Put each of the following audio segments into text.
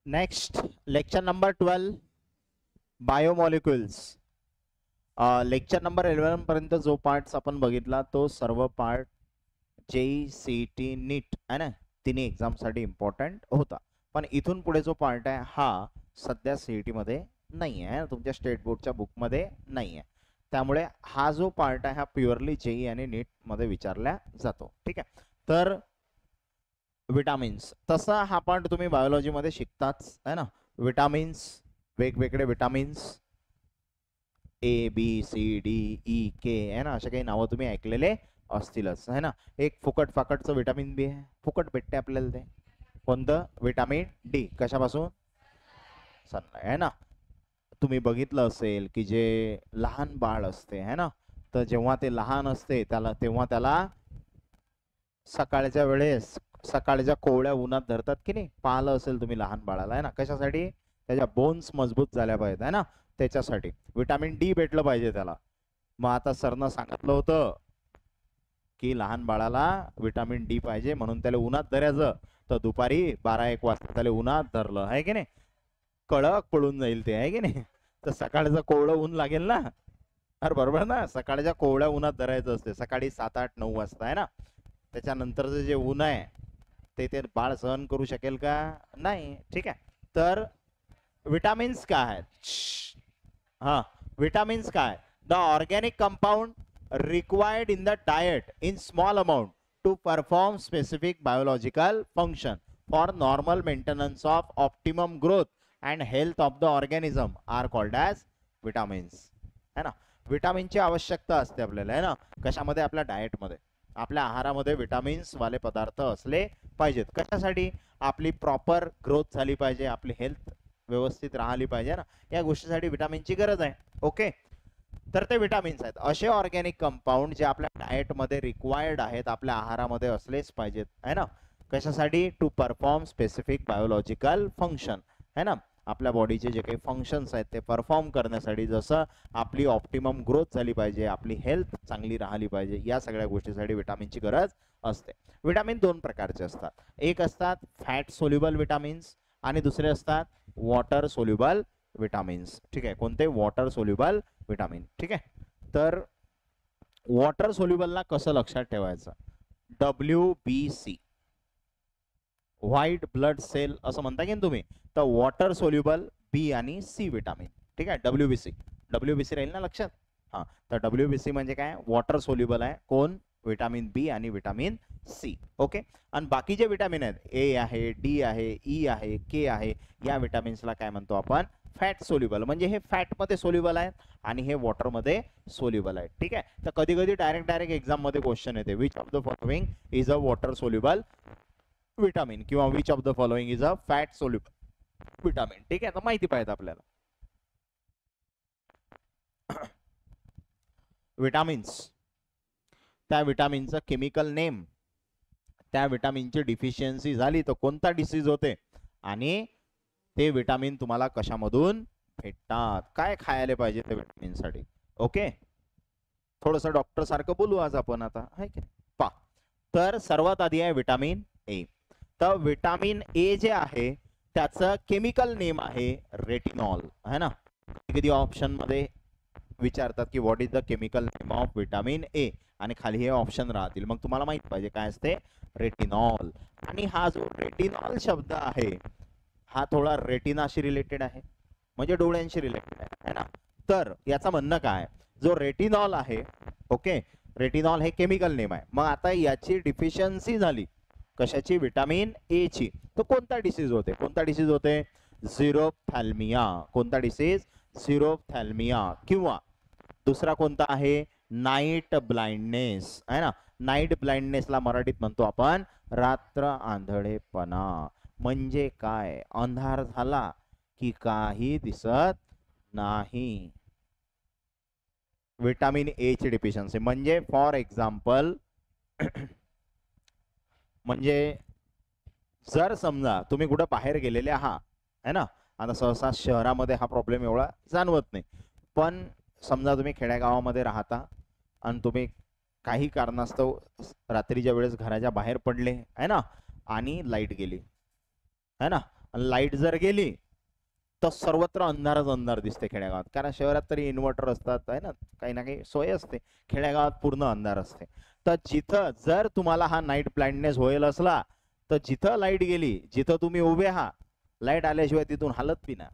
Next lecture number 12 biomolecules. Lecture number 11 पर्यंत जो part आपण बघितला तो सर्व पार्ट जेई सीईटी नीट आहे ना, तिन्ही एक्झामसाठी इम्पॉर्टंट होता. पण इथून पुढे जो पार्ट आहे हा सध्या सीईटी मध्ये नाही आहे, तुमच्या स्टेट बोर्डच्या बुकमध्ये नाही आहे. त्यामुळे हा जो पार्ट आहे हा प्युअरली जेई आणि नीट मध्ये विचारला जातो. ठीक आहे. तर विटामिन्स तसा हा पार्ट तुम्ही बायोलॉजी मध्ये शिकताच आहे ना. विटामिन्स, वेगवेगळे vitamins A B C D E K आहे ना, असे काही नावं तुम्ही ऐकलेले असतीलच आहे ना. एक फुकट फाकटचं विटामिन बी आहे, फुकट भेटते आपल्याला. ते कोणतं? Vitamin D. कशापासून? सनलाइट आहे ना. तुम्ही बघितलं असेल की जे लहान बाळ असते है ना, तर जेव्हा ते लहान असते तेव्हा त्याला सकाळच्या वेळेस सकाळच्या कोवळ्या उन्हात धरतात की नाही, पाहिलं असेल तुम्ही लहान बाळाला आहे ना. कशासाठी? त्याच्या बोन्स मजबूत झाल्या पाहिजेत आहे ना, त्याच्यासाठी विटामिन डी भेटलं पाहिजे त्याला. मग आता सरनं सांगितलं होतं की लहान बाळाला विटामिन डी पाहिजे, म्हणून त्याला उन्हात धरायचं. तर दुपारी 12-1 वाजता त्याला उन्हात धरलं आहे की नाही, कडक पडून जाईल ते आहे की नाही. तर सकाळचं कोवळं ऊन लागेल ना. अरे बरोबर ना, सकाळच्या कोवळ्या उन्हात धरायचं असते सकाळी 7-8-9 वाजता आहे ना. त्याच्यानंतरचं जे ऊन आहे ते बाळ सहन करू शकेल का? नाही. ठीक आहे. तर विटामिन्स काय आहेत? हा, विटामिन्स काय? The organic compound required in the diet in small amount to perform specific biological function for normal maintenance of optimum growth and health of the organism are called as vitamins है ना. विटामिनची आवश्यकता असते आपल्याला है ना. कशामध्ये? आपल्या डाएटमध्ये, आपल्या आहारामध्ये विटामिन्स वाले पदार्थ असले पाहिजेत. कशासाठी? आपली प्रॉपर ग्रोथ झाली पाहिजे, आपली हेल्थ व्यवस्थित राहिली पाहिजे ना, या गोष्टीसाठी विटामिनची गरज आहे. ओके. तर ते विटामिन्स आहेत असे ऑर्गॅनिक कंपाऊंड जे आपल्या डाएटमध्ये रिक्वायर्ड आहेत, आपल्या आहारामध्ये असलेच पाहिजेत है ना. कशासाठी? To perform specific biological function है ना. आपल्या बॉडीचे जे काही फंक्शन्स आहेत ते परफॉर्म करण्यासाठी, जसं आपली ऑप्टिमम ग्रोथ झाली पाहिजे, आपली हेल्थ चांगली राहिली पाहिजे, या सगळ्या गोष्टीसाठी विटामिनची गरज असते. विटामिन 2 प्रकारचे असतात. एक असतात फॅट सोल्युबल विटामिन्स आणि दुसरे असतात वॉटर सोल्युबल विटामिन्स. ठीक आहे. कोणते? Water soluble vitamin. ठीक आहे. तर वॉटर सोल्युबलला कसं लक्षात ठेवायचं? WBC, व्हाईट ब्लड सेल असं म्हणता की तुम्ही. तर वॉटर सोल्युबल बी आणि सी विटामिन. ठीक आहे. WBC, WBC राहील ना लक्षात. हा, तर WBC म्हणजे काय? वॉटर सोल्युबल आहे. कोण? विटामिन बी आणि विटामिन सी. ओके. आणि बाकी जे विटामिन आहेत, ए आहे, डी आहे, ई आहे, के आहे, या विटामिन्सला काय म्हणतो आपण? Fat soluble. म्हणजे हे फॅटमध्ये सोल्युबल आहेत आणि हे वॉटरमध्ये सोल्युबल आहेत. ठीक आहे. तर कधी कधी डायरेक्ट एक्झाम मध्ये क्वेश्चन येते, which of the following is a water soluble vitamin, किंवा which of the following is a fat soluble vitamin. ठीक आहे. तर माहिती पाहिजे आपल्याला. विटामिन्स, त्या विटामिनचं केमिकल नेम, त्या विटामिनची डिफिशियन्सी झाली तर कोणता डिसीज होते, आणि ते विटामिन तुम्हाला कशामधून भेटतात, काय खायला पाहिजे त्या विटामिनसाठी. ओके. थोडंसं डॉक्टर सारखं बोलू आज आपण आता, आहे की पा. तर सर्वात आधी आहे विटामिन ए. तर विटामिन ए जे आहे त्याचं केमिकल नेम आहे रेटिनॉल है ना. कधी ऑप्शन मध्ये विचारतात की what is the chemical name of vitamin A, आणि खाली हे ऑप्शन राहतील, मग तुम्हाला माहित पाहिजे काय असते? रेटिनॉल. आणि हा जो रेटिनॉल शब्द आहे हा थोडा रेटिनाशी रिलेटेड आहे, म्हणजे डोळ्यांशी रिलेटेड आहे ना. तर याचं म्हणणं काय? जो रेटिनॉल आहे, ओके, रेटिनॉल हे केमिकल नेम आहे. मग आता याची डिफिशियन्सी झाली कशाची? विटामिन ए ची. तर कोणता डिसीज होते? कोणता डिसीज होते? झिरोफ्थॅल्मिया. कोणता डिसीज? झिरोफ्थॅल्मिया. किंवा दुसरा कोणता आहे? नाईट ब्लाइंडनेस आहे ना. नाईट ब्लाइंडनेसला मराठीत म्हणतो आपण रात्र आंधळेपणा. म्हणजे काय? अंधार झाला की काही दिसत नाही. विटामिन ए ची डिफिशियन्सी म्हणजे फॉर एक्झाम्पल, म्हणजे जर समजा तुम्ही कुठं बाहेर गेलेले आहात है ना, आता सहसा शहरामध्ये हा प्रॉब्लेम एवढा जाणवत नाही, पण समजा तुम्ही खेड्यागावामध्ये राहता आणि तुम्ही काही कारणास्तव रात्रीच्या वेळेस घराच्या बाहेर पडले आहे ना, आणि लाईट गेली है ना, आणि लाईट जर गेली तर सर्वत्र अंधारच अंधार दिसते खेड्यागावात, कारण शहरात तरी इन्व्हर्टर असतात आहे ना, काही ना काही सोय असते, खेड्यागावात पूर्ण अंधार असते. तर जिथं जर तुम्हाला हा नाईट ब्लाइंडनेस होईल असला तर जिथं लाईट गेली, जिथं तुम्ही उभे आहात, लाईट आल्याशिवाय तिथून हालत बी ना,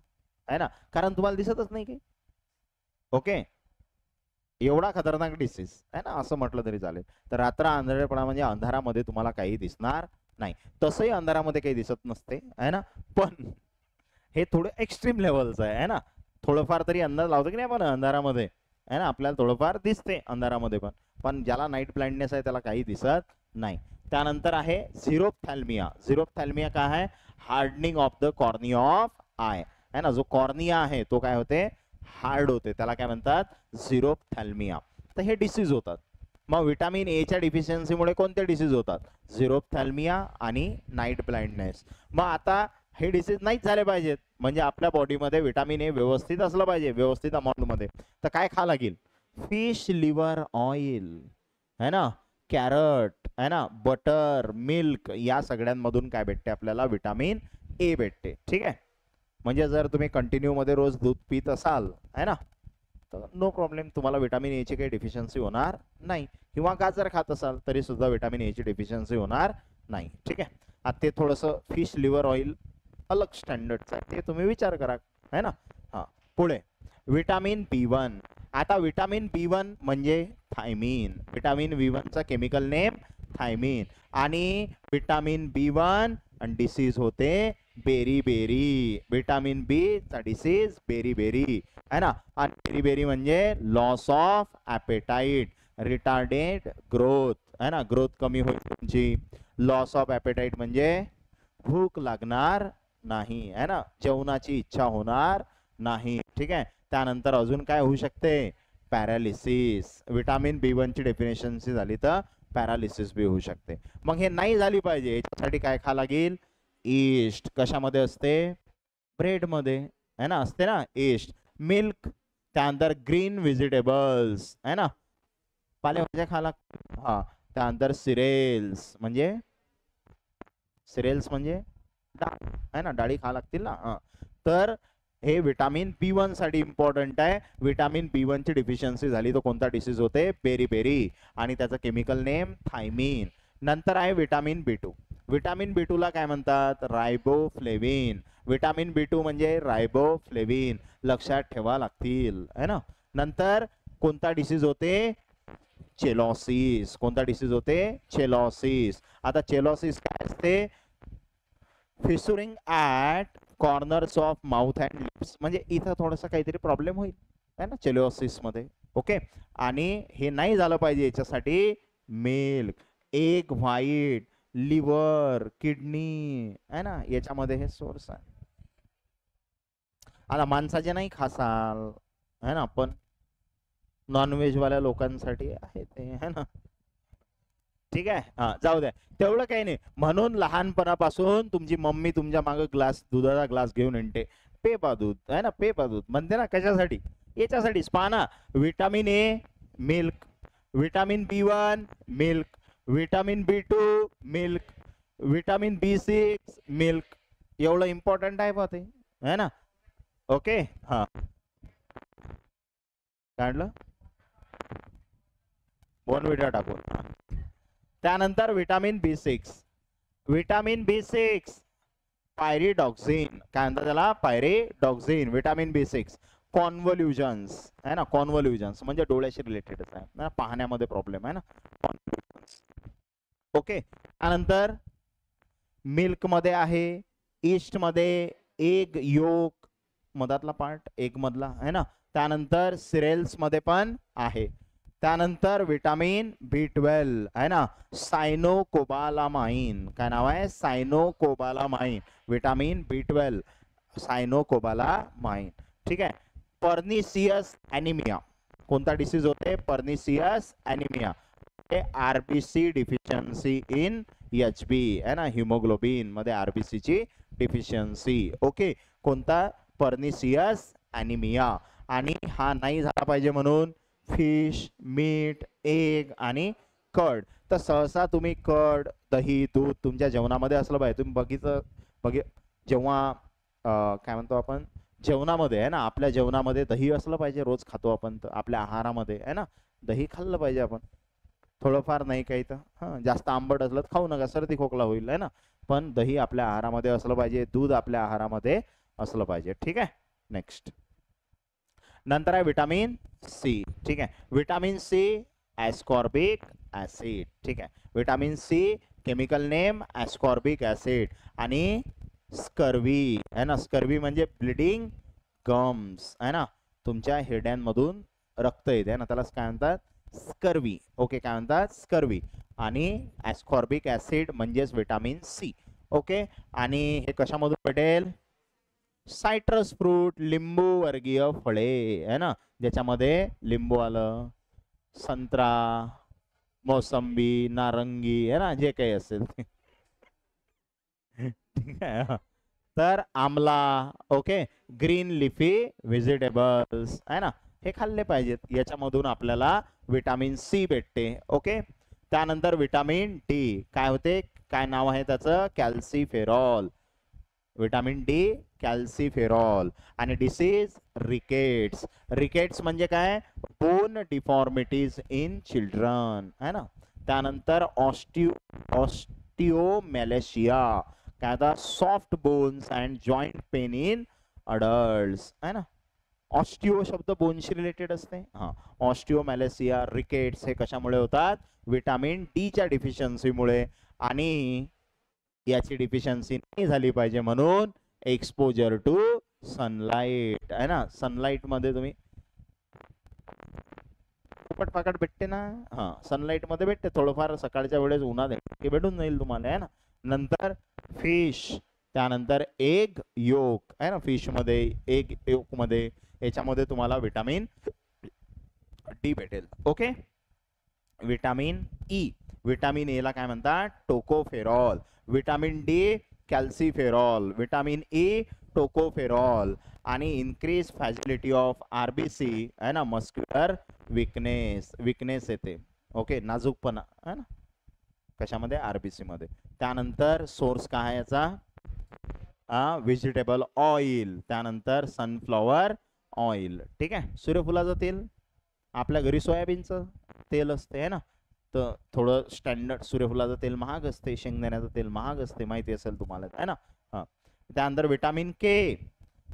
आहे ना, कारण तुम्हाला दिसतच नाही काही. ओके, एवढा खतरनाक डिसीज आहे ना, असं म्हटलं तरी चालेल. तर रात्र अंधारेपणा म्हणजे अंधारामध्ये तुम्हाला काही दिसणार नाही. तसंही अंधारामध्ये काही दिसत नसते आहे ना, पण हे थोडं एक्स्ट्रीम लेवलचं आहे ना. थोडंफार तरी अंदाज लावतो की नाही आपण अंधारामध्ये, आहे ना, आपल्याला थोडंफार दिसते अंधारामध्ये पण, पण ज्याला नाईट ब्लाइंडनेस आहे त्याला काही दिसत नाही. त्यानंतर आहे झिरोप्थॅल्मिया. झिरोप्थॅल्मिया काय आहे? Hardening of the cornea of I, है ना, जो कॉर्निया आहे तो काय होते, हार्ड होते, त्याला काय म्हणतात, झिरोप्थॅल्मिया. तर हे डिसीज होतात. मग विटामिन ए च्या डिफिशियन्सीमुळे कोणते डिसीज होतात? झिरोप्थॅल्मिया आणि नाईट ब्लाइंडनेस. मग आता हे डिसीज नाहीच झाले पाहिजेत म्हणजे आपल्या बॉडीमध्ये विटामिन ए व्यवस्थित असलं पाहिजे, व्यवस्थित अमाऊंटमध्ये. तर काय खा लागेल? फिश लिव्हर ऑइल, है ना, कॅरट, है ना, बटर, मिल्क, या सगळ्यांमधून काय भेटते आपल्याला? विटामिन ए भेटते. ठीक आहे, म्हणजे जर तुम्ही कंटिन्यू मध्ये रोज दूध पित असाल, है ना, तर नो प्रॉब्लेम, तुम्हाला विटामिन ए ची काही डिफिशियन्सी होणार नाही. किंवा गाजर खात असाल तरी सुद्धा विटामिन ए ची डिफिशियन्सी होणार नाही. ठीक आहे, आता ते थोडंसं फिश लिव्हर ऑइल अलग स्टँडर्डचं आहे, ते तुम्ही विचार करा, है ना. हां, पुढे विटामिन B1. आता विटामिन B1 म्हणजे थायमिन. विटामिन B1चा केमिकल नेम थायमिन. आणि विटामिन B1 आणि डिसीज होते बेरी. विटामिन बी चा डिसीज बेरी, है ना. आणि बेरी म्हणजे loss of appetite, retarded growth, है ना, ग्रोथ कमी होईल तुमची. लॉस ऑफ ॲपेटाईट म्हणजे भूक लागणार नाही, है ना, जेवणाची इच्छा होणार नाही. ठीक आहे, त्यानंतर अजून काय होऊ शकते? पॅरालिसिस. विटामिन B1 ची डेफिनेशन्सी झाली तर पॅरालिसिस बी होऊ शकते. मग हे नाही झाली पाहिजे, याच्यासाठी काय खा लागेल? ईस्ट. कशामध्ये असते? ब्रेड मध्ये, है ना, असते ना ईस्ट. मिल्क, त्यानंतर ग्रीन व्हेजिटेबल्स, है ना, पालेभाज्या खा लागतील. हा, त्यानंतर सिरेल्स म्हणजे डाळ, है ना, डाळी खा लागतील ना. तर हे विटामिन B1 साठी इम्पॉर्टंट आहे. विटामिन B1 ची डिफिशियन्सी झाली तर कोणता डिसीज होते? बेरी, आणि त्याचं केमिकल नेम थायमिन. नंतर आहे विटामिन B2. विटामिन B2 ला काय म्हणतात? रायबोफ्लेविन. विटामिन B2 म्हणजे रायबोफ्लेविन, लक्षात ठेवा लागतील, है ना. नंतर कोणता डिसीज होते? चेलॉसिस. कोणता डिसीज होते? चेलॉसिस. आता चेलॉसिस काय असते? Fissuring at corners of mouth and lips, म्हणजे इथं थोडासा काहीतरी प्रॉब्लेम होईल, है ना, चेलॉसिस मध्ये. ओके, आणि हे नाही झालं पाहिजे, याच्यासाठी milk, egg white, liver, kidney, है ना, याच्यामध्ये हे सोर्स आहे. आता माणसाचे नाही खासाल, है ना, पण नॉनव्हेज वाल्या लोकांसाठी आहे ते, है ना. ठीक आहे, हा, जाऊ द्या, तेवढं काही नाही. म्हणून लहानपणापासून तुमची मम्मी तुमच्या मागे दुधाचा ग्लास घेऊन येते, पे पा दूध, है ना, पे पा दूध म्हणते ना, कशासाठी? याच्यासाठीच. पहा ना, vitamin A milk, vitamin B1 milk, vitamin B2 milk, vitamin B6 milk, एवढं इम्पॉर्टंट आहे पहा ते, है ना. ओके, हा, काढलं बोर्नव्हिटा टाकून. त्यानंतर vitamin B6. Vitamin B6 pyridoxine, काय म्हणतात त्याला? पायरिडॉक्सिन. विटामिन B6 कॉन्व्होल्युजन्स, है ना, कॉन्व्होल्युजन्स म्हणजे डोळ्याशी रिलेटेडच आहे ना, पाहण्यामध्ये प्रॉब्लेम आहे ना, कॉन्व्होल्युजन्स. ओके, त्यानंतर मिल्क मध्ये आहे, ईस्ट मध्ये एग योक, मधातला पार्ट एग मधला, है ना. त्यानंतर सिरेल्स मध्ये पण आहे. त्यानंतर विटामिन B12, है ना, सायनोकोबालामाइन. काय नाव आहे? सायनोकोबालामाइन. Vitamin B12, cyanocobalamin. ठीक आहे. Pernicious anaemia. कोणता डिसीज होते? Pernicious anaemia. RBC deficiency in HB, है ना, हिमोग्लोबिन मध्ये आरबीसी ची डिफिशियन्सी. ओके, कोणता? पर्निसियस ॲनिमिया. आणि हा नाही झाला पाहिजे म्हणून फिश, मीट, एग आणि कर्ड. तर सहसा तुम्ही कर्ड, दही, दूध तुमच्या जेवणामध्ये असलं पाहिजे. तुम्ही जेव्हा काय म्हणतो आपण जेवणामध्ये आहे ना, आपल्या जेवणामध्ये दही असलं पाहिजे, रोज खातो आपण तर आपल्या आहारामध्ये आहे ना, दही खाल्लं पाहिजे आपण. थोडंफार नाही काही तर जास्त आंबट असलं तर खाऊ नका, सर्दी खोकला होईल आहे ना. पण दही आपल्या आहारामध्ये असलं पाहिजे, दूध आपल्या आहारामध्ये असलं पाहिजे. ठीक आहे. नेक्स्ट नंतर आहे विटामिन सी. ठीक आहे. Vitamin C ascorbic acid. ठीक आहे. Vitamin C chemical name ascorbic acid. आणि स्कर्वी आहे ना, स्कर्वी म्हणजे ब्लिडिंग गम्स आहे ना, तुमच्या हिरड्यांमधून रक्त येते ना, त्याला काय म्हणतात, स्कर्वी. ओके, काय म्हणतात, स्कर्वी. आणि ॲस्कॉर्बिक ऍसिड म्हणजेच विटामिन सी. ओके, आणि हे कशामधून भेटेल, सायट्रस फ्रूट, लिंबू वर्गीय फळे आहे ना, ज्याच्यामध्ये लिंबू आलं, संत्रा, मोसंबी, नारंगी आहे ना, जे काही असेल ते. ठीक आहे. तर आमला, ओके, ग्रीन लिफी व्हेजिटेबल्स आहे ना, हे खाल्ले पाहिजेत. याच्यामधून आपल्याला विटामिन सी भेटते. ओके, त्यानंतर विटामिन डी काय होते, काय नाव आहे त्याचं, कॅल्सिफेरॉल. Vitamin D कॅल्सिफेरॉल. आणि डिसीज रिकेट्स. रिकेट्स म्हणजे काय, बोन डिफॉर्मिटीज इन चिल्ड्रन आहे ना. त्यानंतर ऑस्टिओमॅलेशिया, काय आता, soft bones and joint pain in adults आहे ना. ऑस्टिओ शब्द बोनशी रिलेटेड असते. हा, ऑस्टिओमॅलेशिया, रिकेट्स हे कशामुळे होतात, विटामिन डी च्या डिफिशियन्सीमुळे. आणि याची डिफिशियन्सी नाही झाली पाहिजे म्हणून एक्सपोजर टू सनलाइट आहे ना. सनलाइट मध्ये तुम्ही फुकट फाकट भेटते ना, हा, सनलाइट मध्ये भेटते थोडंफार, सकाळच्या वेळेस उन्हात भेटून जाईल तुम्हाला आहे ना. नंतर फिश, त्यानंतर एग योक आहे ना, फिश मध्ये, एग योक मध्ये, याच्यामध्ये तुम्हाला विटामिन डी भेटेल. Okay, vitamin E. Vitamin A ला काय म्हणतात, tocopherol. Vitamin D calciferol. Vitamin E tocopherol. आणि इन्क्रीज फॅसिलिटी ऑफ आरबीसी आहे ना, मस्क्युलर विकनेस, विकनेस येते. ओके, नाजूकपणा आहे ना, कशामध्ये, आरबीसी मध्ये. त्यानंतर सोर्स काय आहे याचा, व्हेजिटेबल ऑइल. त्यानंतर सनफ्लॉवर ऑइल. ठीक आहे. सूर्यफुलाचं तेल, आपल्या घरी सोयाबीनचं तेल असते आहे ना, तर थोडं स्टँडर्ड, सूर्यफुलाचं तेल महाग असते, शेंगदाण्याचं तेल महाग असते, माहिती असेल तुम्हाला आहे ना. हा, त्यानंतर विटामिन के.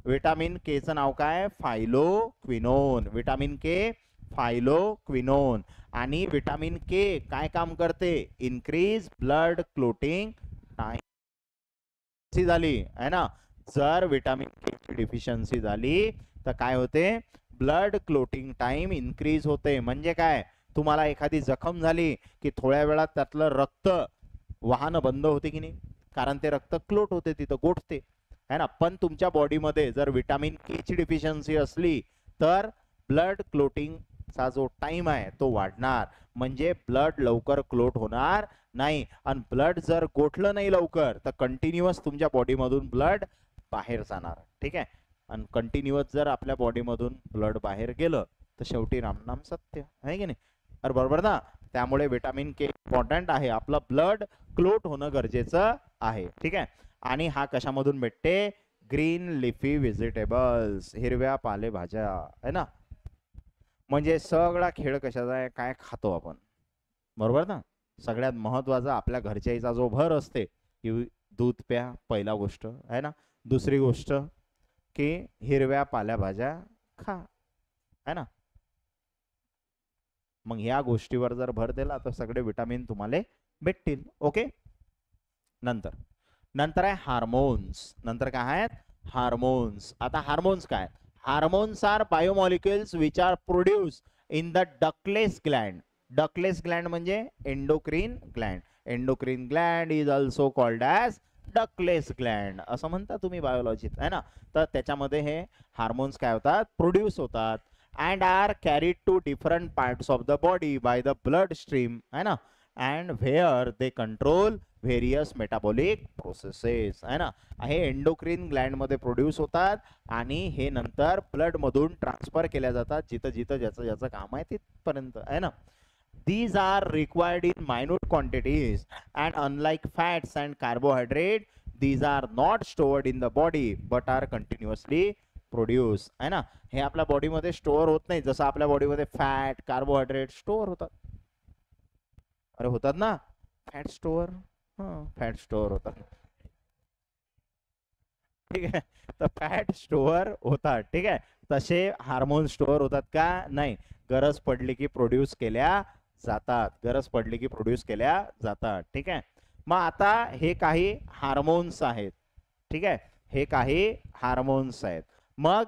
विटामिन के चं नाव काय, फायलोक्विनोन. विटामिन के फायलोक्विनोन. आणि विटामिन के काय काम करते, इन्क्रीज ब्लड क्लोटिंग टाइम झाली आहे ना. जर विटामिन के ची डिफिशियन्सी झाली तर काय होते, ब्लड क्लोटिंग टाइम इन्क्रीज होते. म्हणजे काय, तुम्हाला एखादी जखम झाली की थोड्या वेळात त्यातलं रक्त वाहनं बंद होते की नाही, कारण ते रक्त क्लोट होते, तिथं गोठते है ना. पण तुमच्या बॉडीमध्ये जर विटामिन के ची डिफिशियन्सी असली तर ब्लड क्लोटिंगचा जो टाइम आहे तो वाढणार, म्हणजे ब्लड लवकर क्लोट होणार नाही. आणि ब्लड जर गोठलं नाही लवकर तर कंटिन्युअस तुमच्या बॉडीमधून ब्लड बाहेर जाणार. ठीक आहे. आणि कंटिन्युअस जर आपल्या बॉडीमधून ब्लड बाहेर गेलं तर शेवटी रामनाम सत्य आहे की नाही. अरे बरोबर ना. त्यामुळे विटामिन के इम्पॉर्टंट आहे, आपलं ब्लड क्लोट होणं गरजेचं आहे. ठीक आहे. आणि हा कशामधून भेटते, ग्रीन लिफी व्हेजिटेबल्स, हिरव्या पालेभाज्या आहे ना. म्हणजे सगळा खेळ कशाचा आहे, काय खातो आपण, बरोबर ना. सगळ्यात महत्वाचा आपल्या घरच्याचा जो भर असते की दूध प्या, पहिला गोष्ट आहे ना. दुसरी गोष्ट की हिरव्या पालेभाज्या खा है ना. मग ह्या गोष्टीवर जर भर दिला तर सगळे विटामिन तुम्हाला भेटतील. ओके. नंतर नंतर आहे हार्मोन्स. नंतर काय आहेत, हार्मोन्स. आता हार्मोन्स काय, hormones are biomolecules which are produce in the ductless gland. Ductless gland म्हणजे endocrine gland. Endocrine gland is also called as ductless gland असं म्हणता तुम्ही बायोलॉजीत आहे ना. तर त्याच्यामध्ये हे हार्मोन्स काय होतात, प्रोड्यूस होतात and are carried to different parts of the body by the blood stream है ना, and where they control various metabolic processes है ना. हे एंडोक्रीन ग्लँड मध्ये प्रोड्यूस होतात आणि हे नंतर ब्लड मधून ट्रान्सफर केल्या जातात जिथं जिथं ज्याचं ज्याचं काम आहे तिथपर्यंत है ना. These are required in minute quantities and unlike fats and carbohydrate these are not stored in the body but are continuously produce, है ना. हे आपल्या बॉडीमध्ये स्टोअर होत नाही, जसं आपल्या बॉडीमध्ये फॅट कार्बोहायड्रेट स्टोअर होतात. अरे होतात ना फॅट स्टोअर, फॅट स्टोअर होतात. ठीक आहे, तर फॅट स्टोअर होतात. ठीक आहे, तसे हार्मोन स्टोअर होतात का? नाही. गरज पडली की प्रोड्यूस केल्या जातात, गरज पडली की प्रोड्यूस केल्या जातात. ठीक आहे, मग आता हे काही हार्मोन्स आहेत. ठीक आहे, हे काही हार्मोन्स आहेत. मग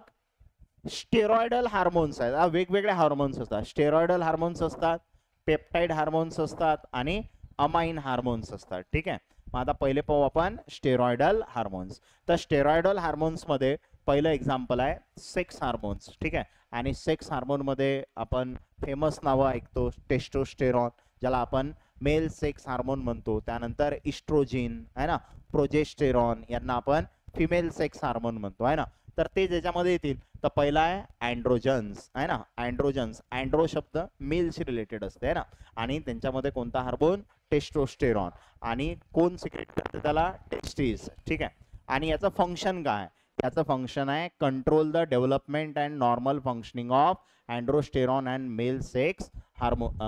स्टेरॉइडल हार्मोन्स आहेत. वेगवेगळे हार्मोन्स असतात. स्टेरॉइडल हार्मोन्स असतात, पेप्टाइड हार्मोन्स असतात आणि अमाइन हार्मोन्स असतात. ठीक आहे, मग आता पहिले पाहू आपण स्टेरॉइडल हार्मोन्स. तर स्टेरॉइडल हार्मोन्स मध्ये पहिलं एक्झाम्पल आहे सेक्स हार्मोन्स. ठीक आहे, आणि सेक्स हार्मोन मध्ये आपण फेमस नावं ऐकतो. टेस्टोस्टेरॉन, ज्याला आपण मेल सेक्स हार्मोन म्हणतो. त्यानंतर इस्ट्रोजिन आहे ना, प्रोजेस्टेरॉन, यांना आपण फिमेल सेक्स हार्मोन म्हणतो, आहे ना. तर ते ज्याच्यामध्ये येतील, तर पहिला आहे अँड्रोजन्स, आहे ना. अँड्रोजन्स, अँड्रो शब्द मेलशी रिलेटेड असते, आहे ना. आणि त्यांच्यामध्ये कोणता हार्मोन? टेस्टोस्टेरॉन. आणि कोण सिक्रेट करते त्याला? टेस्टिस. ठीक आहे, आणि याचं फंक्शन काय? याचं फंक्शन आहे control the development and normal functioning of androsterone and male sex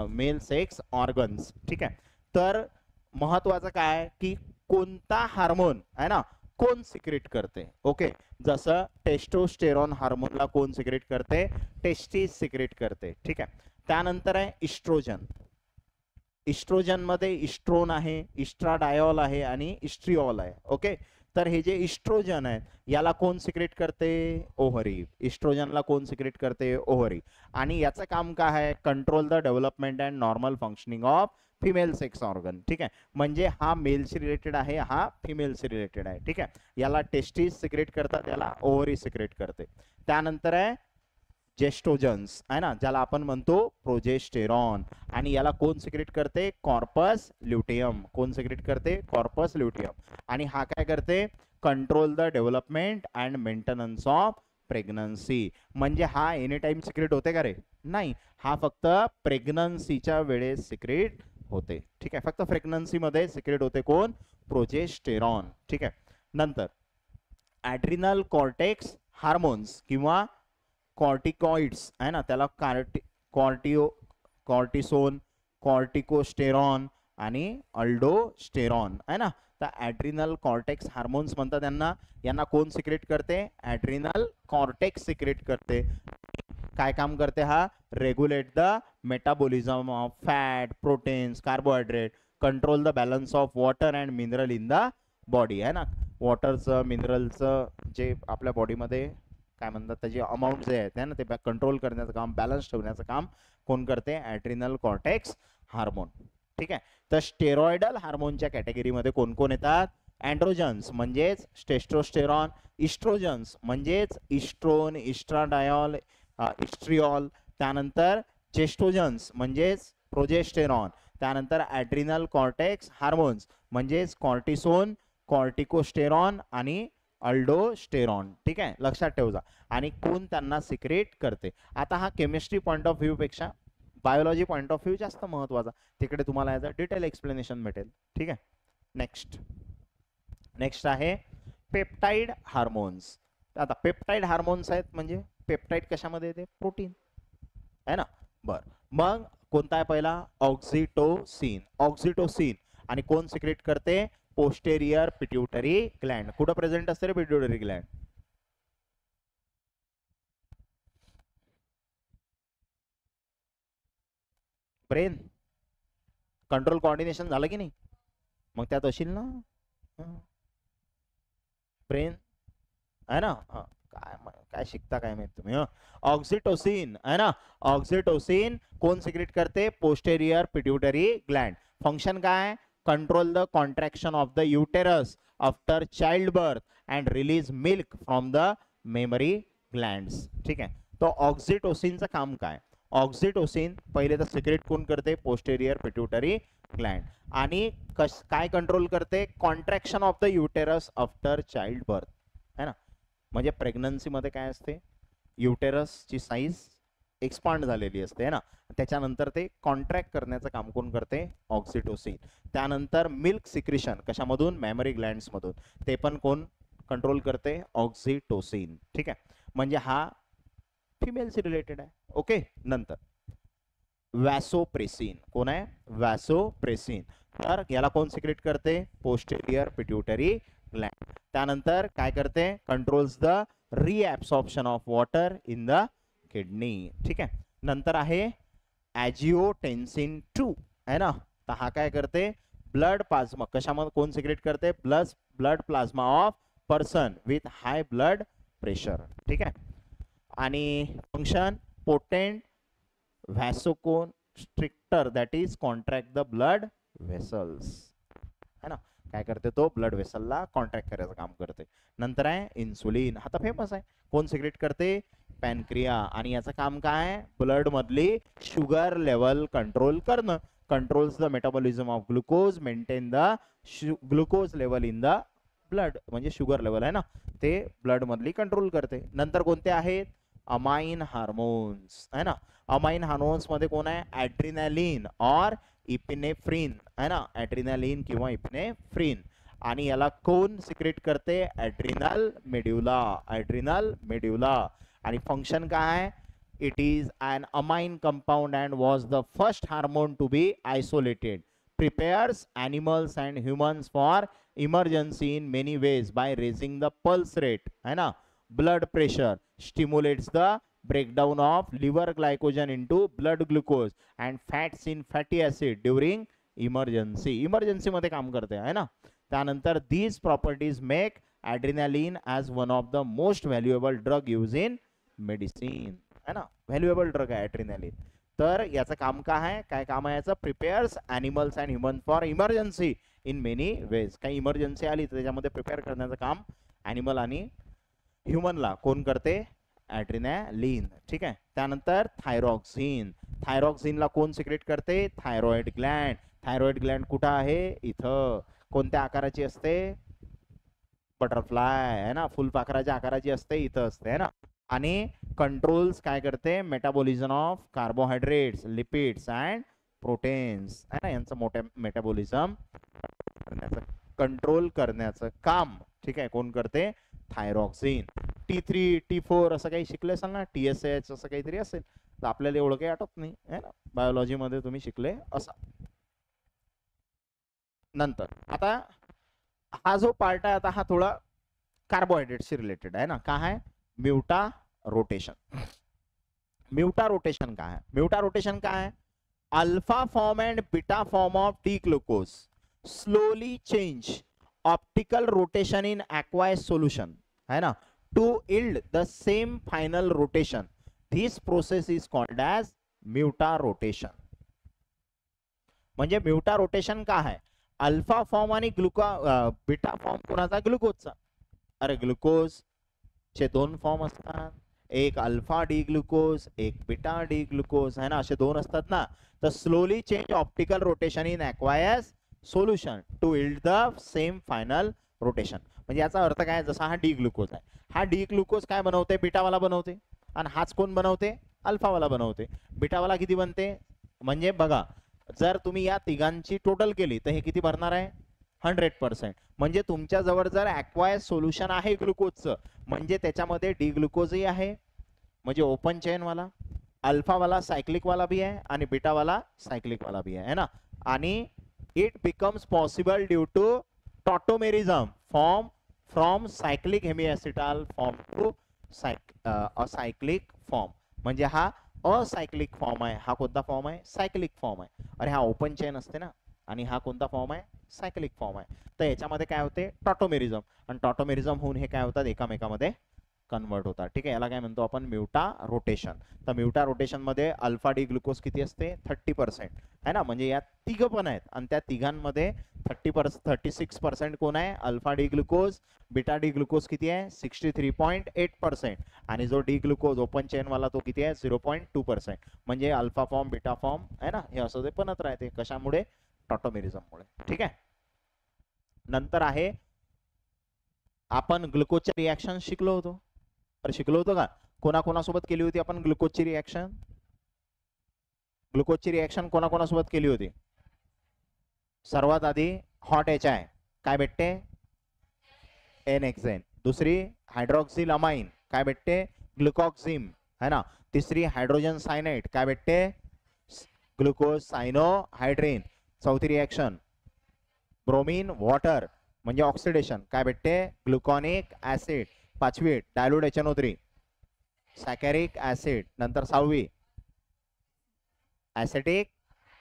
male sex organs. ठीक आहे, तर महत्वाचं काय की कोणता हार्मोन आहे ना कोण सिक्रेट करते. ओके, जसं टेस्टोस्टेरॉन हार्मोनला कोण सिक्रेट करते? टेस्टिस सिक्रेट करते. ठीक आहे, त्यानंतर आहे इस्ट्रोजन. इस्ट्रोजन मध्ये इस्ट्रोन आहे, इस्ट्राडायॉल आहे आणि इस्ट्रिऑल आहे. ओके, तर हे जे इस्ट्रोजन आहे याला कोण सिक्रेट करते? ओव्हरी. इस्ट्रोजनला कोण सिक्रेट करते? ओव्हरी. आणि याचं काम काय आहे? Control the development and normal functioning of female sex organ. ठीक आहे, म्हणजे हा मेलशी रिलेटेड आहे, हा फिमेलशी रिलेटेड आहे. ठीक आहे, याला टेस्टिस सिक्रेट करतात, याला ओव्हरी सिक्रेट करते. त्यानंतर आहे जेस्टोजन्स, आहे ना, ज्याला आपण म्हणतो प्रोजेस्टेरॉन. आणि याला कोण सिक्रेट करते? Corpus luteum. कोण सिक्रेट करते? Corpus luteum. आणि हा काय करते? Control the development and maintenance of pregnancy. म्हणजे हा एनी टाइम सिक्रेट होते का रे? नाही, हा फक्त प्रेग्नन्सीच्या वेळेस सिक्रेट होते. ठीक आहे, फक्त प्रेग्नन्सी मध्ये सिक्रेट होते. कोण? प्रोजेस्टेरॉन. ठीक आहे, नंतर ॲड्रिनल कॉर्टेक्स हार्मोन्स किंवा कॉर्टिकॉइड्स, आहे ना, त्याला कॉर्टिसोन, कॉर्टिकोस्टेरॉन आणि अल्डोस्टेरॉन, आहे ना. तर ॲड्रिनल कॉर्टेक्स हार्मोन्स म्हणतात यांना. यांना कोण सिक्रेट करते? ॲड्रिनल कॉर्टेक्स सिक्रेट करते. काय काम करते हा? Regulate the metabolism of fat, proteins, carbohydrate, control the balance of water and mineral in the body, आहे ना. वॉटरचं, मिनरलचं जे आपल्या बॉडीमध्ये काय म्हणतात त्याची अमाऊंट जे आहे ना, ते कंट्रोल करण्याचं काम, बॅलन्स ठेवण्याचं काम कोण करते? Adrenal cortex hormone. ठीक आहे, तर स्टेरॉइडल हार्मोनच्या कॅटेगरीमध्ये कोण कोण येतात? अँड्रोजन्स म्हणजेच टेस्टोस्टेरॉन, इस्ट्रोजन्स म्हणजेच इस्ट्रोन, इस्ट्राडायॉल, इस्ट्रिऑल, त्यानंतर चेस्टोजन्स म्हणजेच प्रोजेस्टेरॉन, त्यानंतर ॲड्रिनल कॉर्टेक्स हार्मोन्स म्हणजेच कॉर्टिसोन, कॉर्टिकोस्टेरॉन आणि अल्डोस्टेरॉन. ठीक आहे, लक्षात ठेवजा. आणि कोण त्यांना सिक्रेट करते? आता हा केमिस्ट्री पॉईंट ऑफ व्ह्यू पेक्षा बायोलॉजी पॉईंट ऑफ व्ह्यू जास्त महत्वाचा, तिकडे तुम्हाला याचं डिटेल एक्सप्लेनेशन भेटेल. ठीक आहे, नेक्स्ट आहे पेप्टाइड हार्मोन्स. आता पेप्टाइड हार्मोन्स आहेत म्हणजे पेप्टाइड कशामध्ये येते? प्रोटीन, आहे ना. बर, मग कोणता आहे पहिला? ऑक्सिटोसिन. ऑक्सिटोसिन आणि कोण सिक्रेट करते? Posterior pituitary gland. कुठं प्रेझेंट असते रे pituitary gland? Brain. Control coordination झालं की नाही? मग त्यात असेल ना ब्रेन, आहे ना. काय काय शिकता काय माहित तुम्ही? ऑक्सिटोसिन, आहे ना. ऑक्सिटोसिन कोण सिक्रेट करते? Posterior pituitary Gland. फंक्शन काय? Control the contraction of the uterus after child birth and release milk from the memory glands. ठीक आहे, तो ऑक्सिटोसिनचं काम काय? ऑक्सिटोसिन पहिले तर सिक्रेट कोण करते? Posterior pituitary Gland. आणि काय कंट्रोल करते? Contraction of the uterus after child birth, है ना. म्हणजे प्रेग्नन्सी मध्ये काय असते? युटेरसची साईज एक्सपांड झालेली असते है ना, त्याच्यानंतर ते कॉन्ट्रॅक्ट करण्याचं काम कोण करते, ऑक्सिटोसिन. त्यानंतर मिल्क सिक्रिशन कशामधून, मॅमरी ग्लँड्स मधून, ते पण कोण कंट्रोल करते, ऑक्सिटोसिन. ठीक आहे, म्हणजे हा फिमेलशी रिलेटेड आहे. ओके. नंतर वॅसोप्रेसिन, कोण आहे, वॅसोप्रेसिन. तर याला कोण सिक्रेट करते, पोस्टेरियर पिट्युटरी ग्लँड. त्यानंतर काय करते, controls the reabsorption of water in the kidney. ठीक आहे. नंतर आहे अँजिओटेन्सिन 2 है ना, तर हा काय करते, ब्लड प्लाझ्मा कशामध्ये कोण सिक्रेट करते, blood plasma of person with high blood pressure. ठीक आहे. आणि function potent व्हॅसोकॉन्स्ट्रिक्टर that is contract the blood vessels है ना, काय करते तो, ब्लड वेसलला कॉन्ट्रॅक्ट करायचं काम करते. नंतर आहे इन्सुलिन, हा तर फेमस आहे, कोण सिक्रेट करते, पॅनक्रिया. आणि याचं काम काय, ब्लड मधली शुगर लेवल कंट्रोल करणं, controls the metabolism of glucose, maintain the glucose level in the blood, म्हणजे शुगर लेवल आहे ना, ते ब्लड मधली कंट्रोल करते. नंतर कोणते आहेत, अमाइन हार्मोन्स है ना, अमाइन हार्मोन्स मध्ये कोण आहे, ॲड्रिनालिन और इपिनेफ्रिन है ना, ॲड्रिनालिन किंवा इपिनेफ्रिन. आणि याला कोण सिक्रेट करते, ॲड्रिनल मेड्युला, ॲड्रिनल मेड्युला. आणि फंक्शन काय, it is an amine compound and was the first hormone to be isolated, prepares animals and humans for emergency in many ways by raising the pulse rate है ना, blood pressure, stimulates the breakdown of liver glycogen into blood glucose and fats in fatty acid during emergency मध्ये काम करते है ना. त्यानंतर these properties make adrenaline as one of the most valuable drug used in medicine है ना, valuable drug आहे ॲड्रिनालिन. तर याचं काम काय आहे, काय काम आहे याचं, prepares animals and human for emergency in many ways. काही इमर्जन्सी आली तर त्याच्यामध्ये प्रिपेअर करण्याचं काम ॲनिमल आणि ह्युमनला कोण करते, ॲड्रिनालिन. ठीक आहे. त्यानंतर थायरॉक्सिन, थायरॉक्सिनला कोण सिक्रेट करते, थायरॉइड ग्लँड. थायरॉइड ग्लँड कुठं आहे, इथं. कोणत्या आकाराची असते, बटरफ्लाय है ना, फुलपाखराच्या आकाराची असते, इथं असते है ना. आणि कंट्रोल्स काय करते, metabolism of carbohydrates, lipids and proteins है ना, यांचं मोठ्या मेटाबॉलिझम कंट्रोल करण्याचं काम. ठीक आहे, कोण करते, थायरॉक्सिन. T3 T4 असं काही शिकले असाल ना, TSH असं काहीतरी असेल, तर आपल्याला एवढं काही आठवत नाही है ना, बायोलॉजी मध्ये तुम्ही शिकले असा. नंतर आता हा जो पार्ट आहे, आता हा थोडा कार्बोहायड्रेटशी रिलेटेड आहे ना. काय आहे, म्युटा रोटेशन. म्युटा रोटेशन काय आहे, म्युटा रोटेशन काय आहे, alpha form and beta form of D glucose slowly change optical rotation in aqueous solution है ना, to yield the same final rotation. This process is called as mutarotation. म्हणजे mutarotation काय आहे, alpha form आणि beta form कोणाचा, ग्लुकोजचा. अरे glucose चे दोन फॉर्म असतात, एक अल्फा डी ग्लुकोज, एक बीटा डी ग्लुकोज है ना, असे दोन असतात ना. तर slowly change optical rotation in aqueous solution to yield the same final rotation. म्हणजे याचा अर्थ काय, जसा हा डी ग्लुकोज आहे, हा डी ग्लुकोज काय बनवते, बीटावाला बनवते, आणि हाच कोण बनवते, अल्फावाला बनवते. बीटावाला किती बनते, म्हणजे बघा, जर तुम्ही या तिघांची टोटल केली तर हे किती भरणार आहे, 100%. म्हणजे तुमच्या जवळ जर aqueous सोल्युशन आहे ग्लुकोजचं, म्हणजे त्याच्यामध्ये डी ग्लुकोजही आहे, म्हणजे ओपन चेन वाला, अल्फा वाला सायक्लिक वाला भी आहे आणि बीटा वाला सायक्लिक वाला भी आहे ना. आणि it becomes possible due to tautomerism form from cyclic hemiacetal form to acyclic form. म्हणजे हा असायक्लिक फॉर्म आहे, हा कोणता फॉर्म आहे, सायक्लिक फॉर्म आहे. अरे हा ओपन चेन असते ना, आणि हा कोणता फॉर्म आहे, सायक्लिक फॉर्म आहे. तर याच्यामध्ये काय होते, टॉटोमेरिझम, आणि टॉटोमेरिझम होऊन हे काय होतात, एकामेकामध्ये कन्वर्ट होतात. ठीक आहे, याला काय म्हणतो आपण, म्युटा रोटेशन. तर म्युटा रोटेशन मध्ये अल्फा डी ग्लुकोज किती असते, 30% है ना, म्हणजे या तिघ पण आहेत, आणि त्या तिघांमध्ये 36% कोण आहे, alpha D glucose. Beta D glucose किती आहे, 63.8%. आणि जो डी ग्लुकोज ओपन चेन वाला तो किती आहे, 0.2%. म्हणजे अल्फा फॉर्म बीटा फॉर्म है ना, हे असं ते बनत राहते, कशामुळे, टॉटोमेरिझम मुळे. ठीक आहे. नंतर आहे, आपण ग्लुकोजच्या रिॲक्शन शिकलो होतो, शिकलो होतो का, कोणाकोणासोबत केली होती आपण ग्लुकोजची रिॲक्शन, ग्लुकोजची रिॲक्शन कोणाकोणासोबत केली होती? सर्वात आधी हॉट HI काय भेटते? एनहेक्सेन. दुसरी हायड्रॉक्सिल अमाइन काय भेटते? ग्लुकॉक्सिम है ना. तिसरी हायड्रोजन सायनाइड काय भेटते? ग्लुकोज सायनोहायड्रेन. चौथी रिॲक्शन ब्रोमीन वॉटर म्हणजे ऑक्सिडेशन काय भेटते? ग्लुकॉनिक ऍसिड. पाचवी डायल्यूट HNO3 सॅकॅरिक ऍसिड. नंतर सहावी ऍसिटिक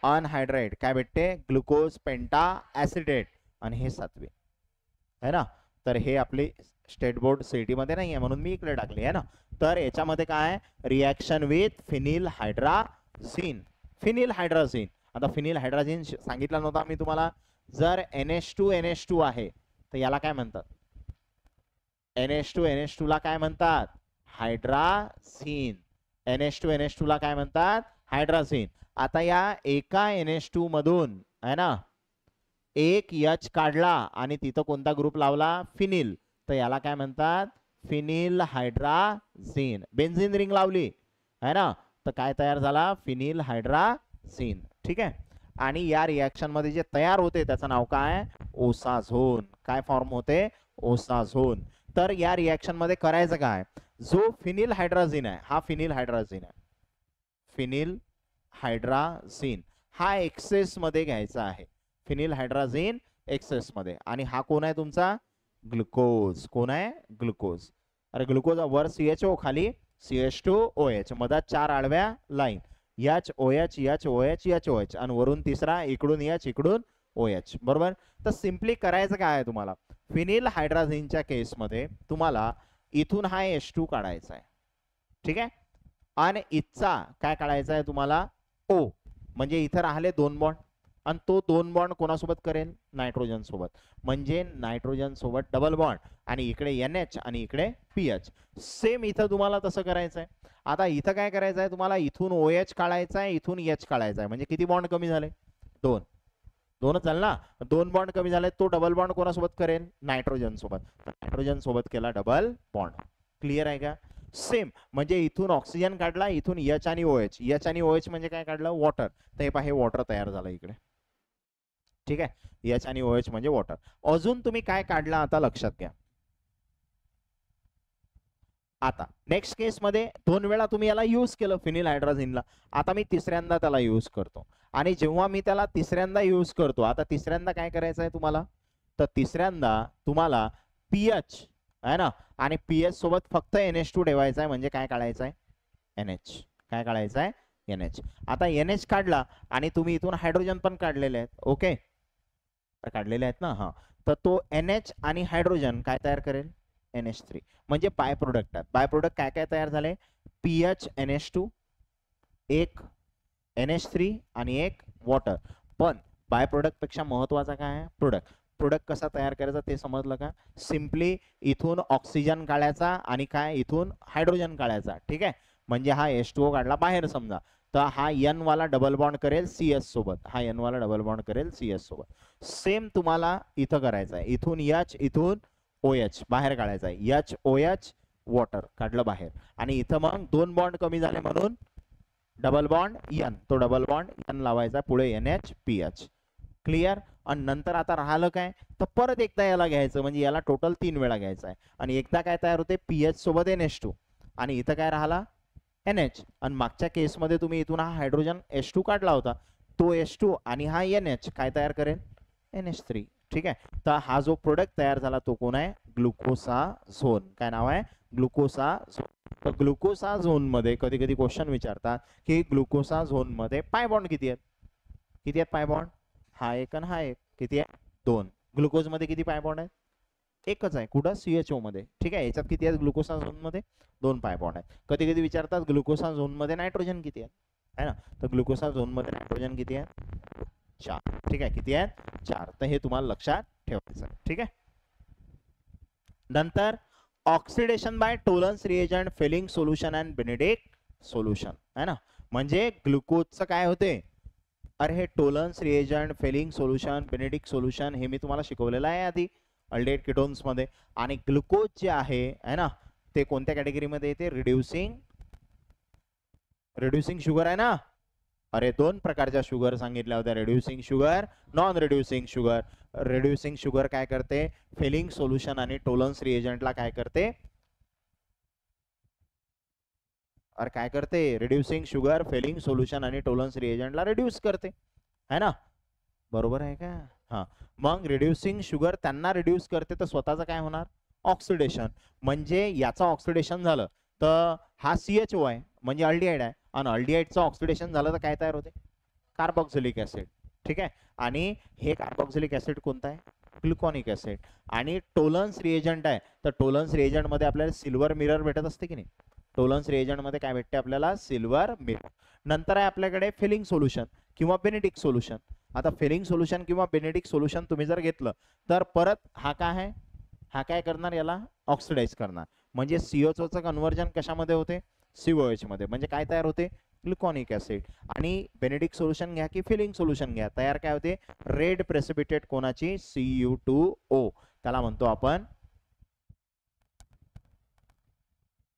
अनहायड्रेट काय भेटते? ग्लुकोज पेंटा ऍसिडेट. आणि हे सातवी है ना. तर हे आपली स्टेट बोर्ड सीईटी मध्ये नाही आहे म्हणून मी इकडे टाकली आहे ना. तर याच्यामध्ये काय रिॲक्शन विथ फिनिल हायड्राझिन. फिनिल हायड्राझिन. आता फिनिल हायड्राझिन सांगितलं नव्हता मी तुम्हाला. जर NH2 आहे तर याला काय म्हणतात? NH2 ला काय म्हणतात? हायड्राझिन. NH2 ला काय म्हणतात? हायड्राझिन. आता या एका NH2 मधून है ना एक H काढला आणि तिथं कोणता ग्रुप लावला? फिनिल. तर याला काय म्हणतात? फिनिल हायड्राझिन. बेन्झीन रिंग लावली है ना तर काय तयार झाला? फिनिल हायड्राझिन. ठीक आहे. आणि या रिॲक्शन मध्ये जे तयार होते त्याचं नाव काय? ओसाझोन. काय फॉर्म होते? ओसाझोन. तर या रिॲक्शन मध्ये करायचं काय? जो फिनिल हायड्राझिन आहे हा फिनिल हायड्राझिन आहे. फिनिल हायड्राझिन हा एक्सेस मध्ये घ्यायचा आहे. फिनिल हायड्राझिन एक्सेस मध्ये. आणि हा कोण आहे तुमचा? ग्लुकोज. कोण आहे? ग्लुकोज. अरे ग्लुकोज वर CHO खाली CH2OH मधात चार आडव्या लाईन HOH आणि वरून तिसरा इकडून H इकडून OH. बरोबर. तर सिम्पली करायचं काय आहे तुम्हाला? फिनिल हायड्राझिनच्या केसमध्ये तुम्हाला इथून हा H2 काढायचा आहे. ठीक आहे. आणि इथचा काय काढायचा आहे तुम्हाला? O. म्हणजे इथं राहिले दोन बॉन्ड आणि तो दोन बॉन्ड कोणासोबत करेल? नायट्रोजन सोबत. म्हणजे नायट्रोजन सोबत डबल बॉन्ड आणि इकडे NH आणि इकडे PH. सेम इथं तुम्हाला तसं करायचं आहे. आता इथं काय करायचं आहे तुम्हाला? इथून OH काढायचा आहे इथून H काढायचा आहे. म्हणजे किती बॉन्ड कमी झाले? दोन. दोनच झाले ना. दोन बॉन्ड कमी झाले. तो डबल बॉन्ड कोणासोबत करेल? नायट्रोजन सोबत. नायट्रोजन सोबत केला डबल बॉन्ड. क्लिअर आहे का? सेम म्हणजे इथून ऑक्सिजन काढला इथून H आणि OH. H आणि OH म्हणजे काय काढलं? वॉटर. तर हे पहा हे वॉटर तयार झालं इकडे. ठीक आहे. H आणि OH म्हणजे वॉटर. अजून तुम्ही काय काढला आता लक्षात घ्या. आता नेक्स्ट केस मध्ये दोन वेळा तुम्ही याला यूज केलं फिनिल हायड्राझिनला. आता मी तिसऱ्यांदा त्याला यूज करतो. आणि जेव्हा मी त्याला तिसऱ्यांदा यूज करतो आता तिसऱ्यांदा काय करायचं आहे तुम्हाला? तर तिसऱ्यांदा तुम्हाला PH आहे ना आणि PH सोबत फक्त NH2 ठेवायचा आहे. म्हणजे काय काढायचं आहे? NH. काय काढायचं आहे? NH. आता NH काढला आणि तुम्ही इथून हायड्रोजन पण काढलेले आहेत. ओके काढलेले आहेत ना. हा तर तो NH आणि हायड्रोजन काय तयार करेल? NH3. म्हणजे बाय प्रोडक्ट आहे. बाय प्रोडक्ट काय काय तयार झाले? PH NH2 एक NH3 आणि एक वॉटर. पण बाय प्रोडक्ट पेक्षा महत्वाचा काय आहे? प्रोडक्ट. प्रोडक्ट कसा तयार करायचा ते समजलं का? सिम्पली इथून ऑक्सिजन काढायचा आणि काय इथून हायड्रोजन काढायचा. ठीक आहे. म्हणजे हा H2O काढला बाहेर समजा तर हा N वाला डबल बॉन्ड करेल CS सोबत. हा N वाला डबल बॉन्ड करेल CS सोबत. सेम तुम्हाला इथं करायचं आहे. इथून H इथून OH बाहेर काढायचा आहे. HOH वॉटर काढलं बाहेर. आणि इथं मग दोन बॉन्ड कमी झाले म्हणून डबल बॉन्ड N. तो डबल बॉन्ड N लावायचा पुढे NH PH. क्लिअर. आणि नंतर आता राहिलं काय? तर परत एकदा याला घ्यायचं. म्हणजे याला टोटल 3 वेळा घ्यायचा आहे. आणि एकदा काय तयार होते? PH सोबत NH2 आणि इथं काय राहिला? NH. आणि मागच्या केसमध्ये तुम्ही इथून हा हायड्रोजन H2 काढला होता. तो H2 आणि हा NH काय तयार करेल? NH3. ठीक आहे. तर हा जो प्रोडक्ट तयार झाला तो कोण आहे? ग्लुकोसाझोन. काय नाव आहे? ग्लुकोसाझोन. तर ग्लुकोसाझोन मध्ये कधी कधी क्वेश्चन विचारतात की ग्लुकोसाझोन मध्ये पाय बॉन्ड किती आहेत? किती आहेत पाय बॉन्ड? हा एक आणि हा एक. किती आहे? दोन. ग्लुकोज मध्ये किती पाय बॉन्ड आहेत? एकच आहे. कुठं? CHO मध्ये. ठीक आहे. याच्यात किती आहेत ग्लुकोसाझोन मध्ये? दोन पाय बॉन्ड आहेत. कधी कधी विचारतात ग्लुकोसाझोन मध्ये नायट्रोजन किती आहे? है ना. तर ग्लुकोसाझोन मध्ये नायट्रोजन किती आहे? 4. ठीक आहे. किती आहेत? 4. तर हे तुम्हाला लक्षात ठेवायचं. ठीक आहे. नंतर oxidation by Tollens reagent Fehling solution and Benedict solution है ना. म्हणजे ग्लुकोजचं काय होते? अरे हे Tollens reagent Fehling solution Benedict solution हे मी तुम्हाला शिकवलेलं आहे आधी अल्डेट कीटोन्स मध्ये. आणि ग्लुकोज जे आहे ना ते कोणत्या कॅटेगरीमध्ये येते? रिड्युसिंग शुगर आहे ना. अरे दोन प्रकारच्या शुगर सांगितल्या होत्या, reducing sugar, non reducing sugar. Reducing sugar काय करते, फिलिंग सोल्युशन आणि टोलन्स रिएजंटला काय करते, अरे काय करते, रिड्युसिंग शुगर फिलिंग सोल्युशन आणि टोलन्स रिएजंटला रिड्यूस करते, है ना, बरोबर आहे का. हा, मग रिड्युसिंग शुगर त्यांना रिड्यूस करते, तर स्वतःचं काय होणार, ऑक्सिडेशन. म्हणजे याचं ऑक्सिडेशन झालं तर हा CHO आहे म्हणजे अल्डिहाइड आहे, आणि अल्डिहाइडचं ऑक्सिडेशन झालं तर काय तयार होते, कार्बोक्सिलिक ऍसिड. ठीक आहे, आणि हे कार्बोक्सिलिक ऍसिड कोणता आहे, ग्लुकॉनिक ऍसिड. आणि टोलन्स रिएजंट आहे, तर टोलन्स रिएजंट मध्ये आपल्याला सिल्वर मिरर भेटत असते की नाही, टोलन्स रिएजंट मध्ये काय भेटते आपल्याला, सिल्वर मिरर. नंतर आहे आपल्याकडे फिलिंग सोल्युशन किंवा बेनेडिक सोल्युशन. आता फिलिंग सोल्युशन किंवा बेनेडिक सोल्युशन तुम्ही जर घेतलं तर परत हा काय आहे, हा काय करणार, याला ऑक्सिडाइज करणार. म्हणजे CHOचं कन्व्हर्जन कशामध्ये होते, COH मध्ये. म्हणजे काय तयार होते, ग्लुकॉनिक ऍसिड. आणि बेनेडिक सोल्युशन घ्या की फिलिंग सोल्युशन घ्या, तयार काय होते, रेड प्रेसिपिटेट कोणाची, Cu2O. त्याला म्हणतो आपण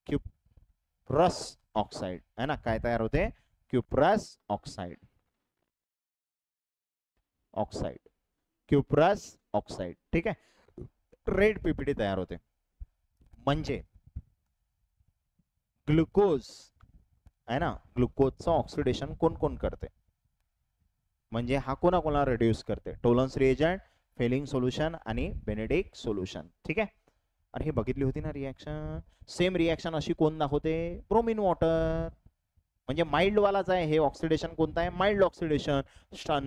क्युप्रस ऑक्साइड, है ना. काय तयार होते, cuprous oxide, oxide, cuprous oxide. ठीक आहे, रेड PPT तयार होते. म्हणजे ग्लुकोज आहे ना, ग्लुकोजचं ऑक्सिडेशन कोण कोण करते, म्हणजे हा कोणाकोणाला रिड्यूस करते, टोलन्स रिएजंट, फिलिंग सोल्युशन आणि बेनेडिक सोल्युशन. ठीक आहे, अरे हे बघितली होती ना रिॲक्शन. सेम रिॲक्शन अशी कोण दाखवते, ब्रोमिन वॉटर. म्हणजे माइल्ड वालाच आहे हे, ऑक्सिडेशन कोणता आहे, माइल्ड ऑक्सिडेशन.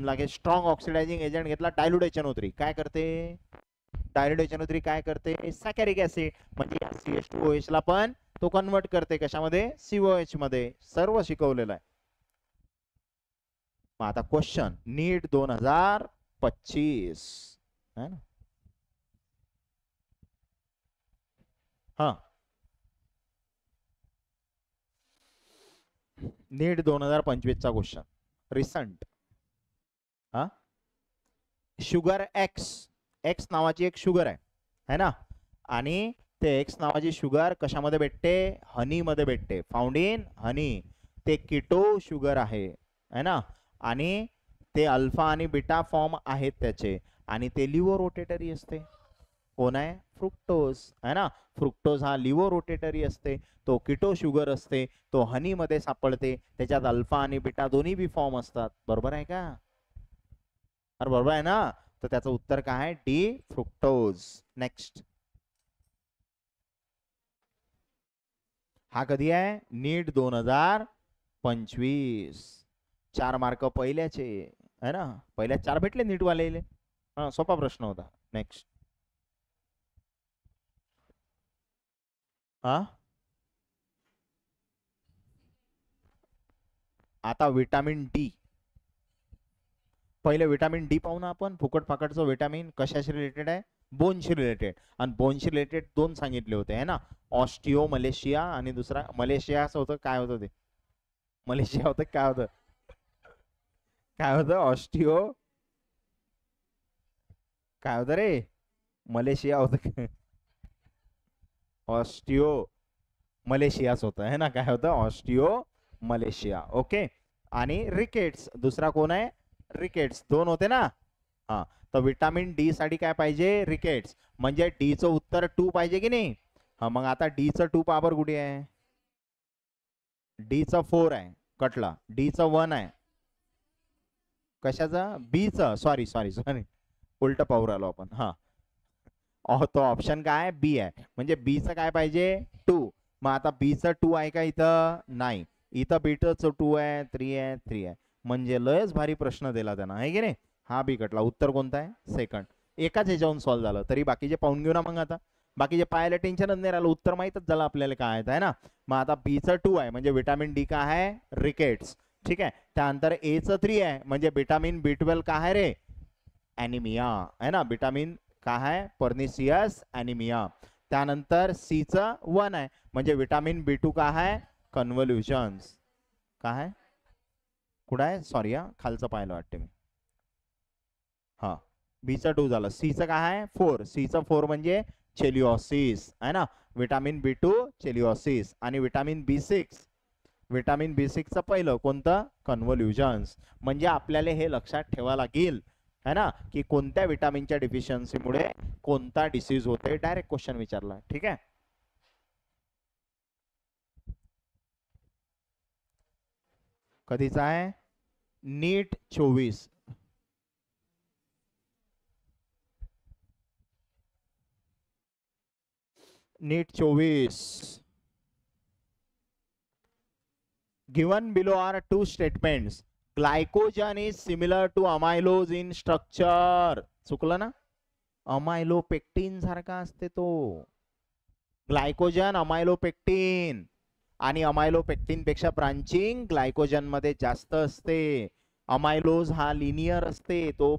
लागे स्ट्रॉंग ऑक्सिडायझिंग एजंट घेतला, डायल्यूट HNO3 काय करते, डायल्यूट HNO3 काय करते, सॅकॅरिक ऍसिड. म्हणजे या CH2OH ला पण तो कन्वर्ट करते कशामध्ये, COH मध्ये. सर्व शिकवलेलं आहे. मग आता क्वेश्चन नीट 2025 है ना. हा, नीट 2025 चा क्वेश्चन रिसंट. हा, शुगर एक्स नावाची एक शुगर आहे ना, आणि ते एक्स नावाची शुगर कशामध्ये भेटते, हनी मध्ये भेटते, फाउंड इन हनी. ते किटो शुगर आहे ना, आणि ते अल्फा आणि बीटा फॉर्म आहेत त्याचे, आणि ते लिव्हो रोटेटरी असते. कोण आहे, फ्रुक्टोज, है ना. फ्रुक्टोज हा लिव्हो रोटेटरी असते, तो किटो शुगर असते, तो हनी मध्ये सापडते, त्याच्यात अल्फा आणि बीटा दोन्ही बी फॉर्म असतात. बरोबर आहे का, अरे बरोबर आहे ना. तर त्याचं उत्तर काय आहे, डी, फ्रुक्टोज. नेक्स्ट, हा कधी आहे, नीट 2025. 4 मार्क पहिल्याचे, है ना, पहिल्या 4 भेटले नीट वाले. हा, सोपा प्रश्न होता. नेक्स्ट, हा, आता विटामिन डी. पहिले विटामिन डी पाहू ना आपण. फुकट फाकटचं विटामिन कशाशी रिलेटेड आहे, बोनशी रिलेटेड. आणि बोनशी रिलेटेड दोन सांगितले होते है ना, ऑस्टिओ मलेशिया आणि दुसरा मलेशिया असं होतं, काय होतं ते, मलेशिया होतं काय होतं, काय होतं, ऑस्टिओ काय होतं रे, मलेशिया होतं, ऑस्टिओ मलेशियाच होतं है ना, काय होतं, ऑस्टिओ मलेशिया. ओके, आणि रिकेट्स दुसरा कोण आहे, रिकेट्स. दोन होते ना. हा, तर विटामिन डी साठी काय पाहिजे, रिकेट्स. म्हणजे डी चं उत्तर 2 पाहिजे की नाही. हा, मग आता डी चं 2 पावर कुठे आहे, डी चं 4 आहे, कटला. डी चं 1 आहे, कशाचा, बी चं, सॉरी सॉरी सॉरी, उलट पाहू राहिलो आपण. हा, तो ऑप्शन काय, बी आहे. म्हणजे बी चं काय पाहिजे, 2. मग आता बी चं 2 आहे का इथं, नाही. इथं बीटचं 2 आहे, 3 आहे, 3 आहे. म्हणजे लयच भारी प्रश्न दिला त्यांना, आहे की नाही. हा बी कटला. उत्तर कोणता आहे, सेकंड. एकाच ह्याच्यावरून सॉल्व्ह झालं, तरी बाकीचे पाहून घेऊ ना मग. आता बाकीचे पाहायला टेन्शनच नाही राहिलं, उत्तर माहीतच झालं आपल्याला काय आहे ना. मग आता बी चं 2 आहे म्हणजे विटामिन डी काय आहे, रिकेट्स. ठीक आहे, त्यानंतर ए चं 3 आहे म्हणजे विटामिन B12 काय आहे रे, ॲनिमिया, है ना. विटामिन काय आहे, पर्निसियस ॲनिमिया. त्यानंतर सी चं 1 आहे म्हणजे विटामिन B2 काय आहे, कन्व्होल्युशन्स. काय आहे, कुठं आहे, सॉरी हा, खालचं पाहिलं वाटते मी. हा, बी चं 2 झालं. सी चं काय आहे, 4. सी चं 4 म्हणजे चेलिओसिस, है ना. Vitamin B2 चेलिओसिस. आणि विटामिन B6 विटामिन B6चं पहिलं कोणतं, कन्व्होल्युजन्स. म्हणजे आपल्याला हे लक्षात ठेवा लागेल है ना, की कोणत्या विटामिनच्या डिफिशियन्सीमुळे कोणता डिसीज होते. डायरेक्ट क्वेश्चन विचारला. ठीक आहे. कधीचा आहे, नीट 24. नीट 24. Given below are two statements. Glycogen is similar to amylose in structure. चुकलं ना, अमायलोपेक्टिन सारखा असते तो. ग्लायकोजन अमायलोपेक्टिन, आणि अमायलोपेक्टिन पेक्षा ब्रांचिंग ग्लायकोजन मध्ये जास्त असते. अमायलोज हा लिनियर असते, तो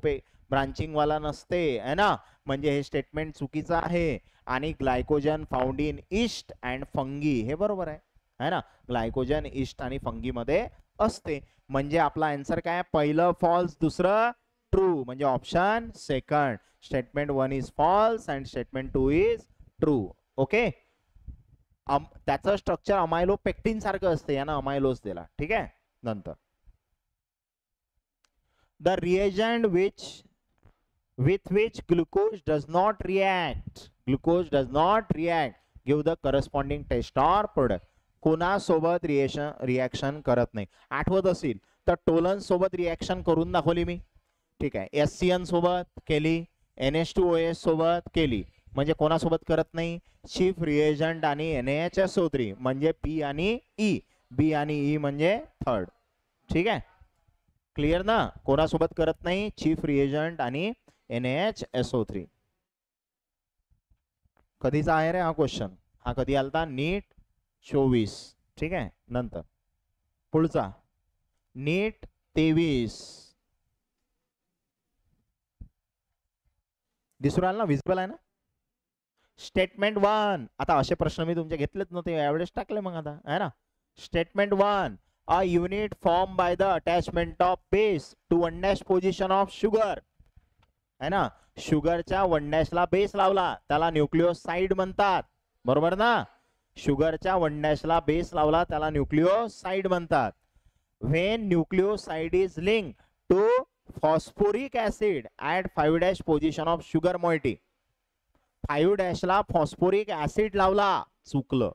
ब्रांचिंग वाला नसते है ना. म्हणजे हे स्टेटमेंट चुकीचं आहे. आणि glycogen found in east and fungi, हे बरोबर आहे है ना. ग्लायकोजन ईस्ट आणि फंगी मध्ये असते. म्हणजे आपला आन्सर काय, पहिलं फॉल्स, दुसरं ट्रू. म्हणजे option second. Statement 1 is false and statement 2 is true. Okay. त्याचं स्ट्रक्चर अमायलोपेक्टिन सारखं असते, यानं अमायलोज दिला. ठीक आहे. नंतर the reagent with which glucose does not react, give the corresponding test or product. कोणासोबत रिएक्शन करत नाही. आठवत असेल तर टोलन सोबत रिएक्शन करून दाखवली मी. ठीक आहे. SCN सोबत केली, NH2OH सोबत केली. म्हणजे कोणासोबत करत नाही, चीफ रिएजंट आणि NaHSO3 म्हणजे P आणि E. B आणि E म्हणजे थर्ड. ठीक आहे. क्लिअर ना. कोणासोबत करत नाही, चीफ रिएजंट आणि NaHSO3. कधीचा आहे रे हा क्वेश्चन, हा कधी आलता, नीट 24. ठीक आहे. नंतर पुढचा नीट 23. दिसून आलं ना, विजिबल आहे ना. स्टेटमेंट 1. आता असे प्रश्न मी तुमचे घेतलेच नव्हते, यावेळेस टाकले मग आता है ना. Statement 1. A unit formed by the attachment of base to 1' position of sugar है ना. शुगरच्या 1' ला बेस लावला, त्याला न्यूक्लिओसाइड म्हणतात. बरोबर ना. शुगरच्या 1' ला बेस लावला, त्याला न्यूक्लिओसाइड म्हणतात. When nucleoside is linked to phosphoric acid at 5' position of sugar moiety. 5' ला फॉस्फोरिक ऍसिड लावला, चुकलं,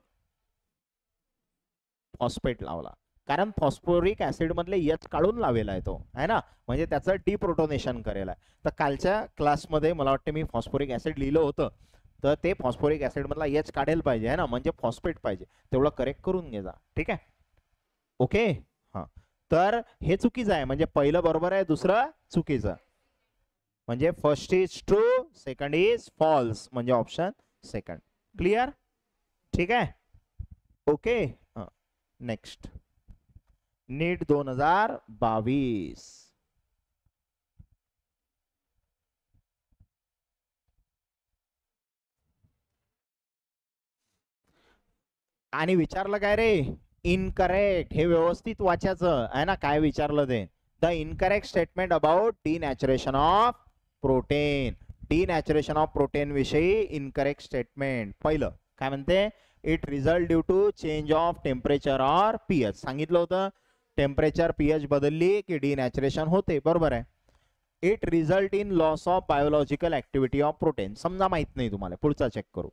फॉस्फेट लावला. कारण फॉस्फोरिक ऍसिड मधले H काढून लावलेला आहे तो है ना. म्हणजे त्याचं डिप्रोटोनेशन करेल आहे. तर कालच्या क्लासमध्ये मला वाटतं मी फॉस्फोरिक ऍसिड लिहिलं होतं, तर ते फॉस्फोरिक ऍसिड मधला H काढेल पाहिजे है ना, म्हणजे फॉस्फेट पाहिजे, तेवढं करेक्ट करून घे जा. ठीक आहे. ओके. हा, तर हे चुकीचं आहे. म्हणजे पहिलं बरोबर आहे, दुसरं चुकीचं. म्हणजे first is true, second is false. म्हणजे ऑप्शन सेकंड. क्लिअर. ठीक आहे. ओके. Next NEET 2022. आणि विचारलं काय रे, इनकरेक्ट. हे व्यवस्थित वाचायचं आहे ना, काय विचारलं ते. The incorrect statement about denaturation of protein. Denaturation of protein विषयी इनकरेक्ट स्टेटमेंट. पहिलं काय म्हणते, it result due to change of temperature or pH. सांगितलं होतं टेम्परेचर pH बदलली की डिनॅचरेशन होते. बरोबर आहे. It result in loss of biological activity of protein. समजा माहित नाही तुम्हाला, पुढचा चेक करू.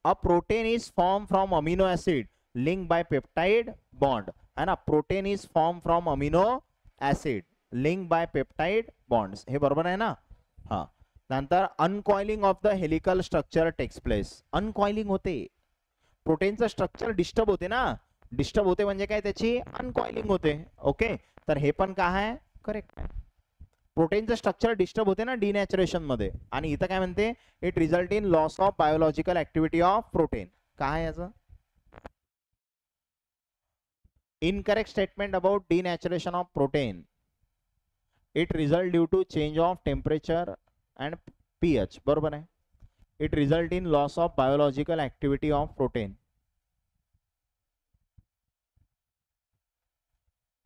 A protein is form from amino acid link by peptide bond है ना. Protein is form from amino acid link by peptide bonds. हे बरोबर आहे ना. हा. नंतर uncoiling of the helical structure takes place. Uncoiling होते, प्रोटीनचं स्ट्रक्चर डिस्टर्ब होते ना. डिस्टर्ब होते म्हणजे काय, त्याची अनकॉइलिंग होते. ओके. तर हे पण काय आहे, करेक्ट आहे. प्रोटीनचं स्ट्रक्चर डिस्टर्ब होते ना डिनॅचरेशन मध्ये. आणि इथं काय म्हणते, it result in loss of biological activity of protein. काय याचं incorrect statement about denaturation of protein. It result due to change of temperature and pH. बरोबर आहे. It result in loss of biological activity of protein.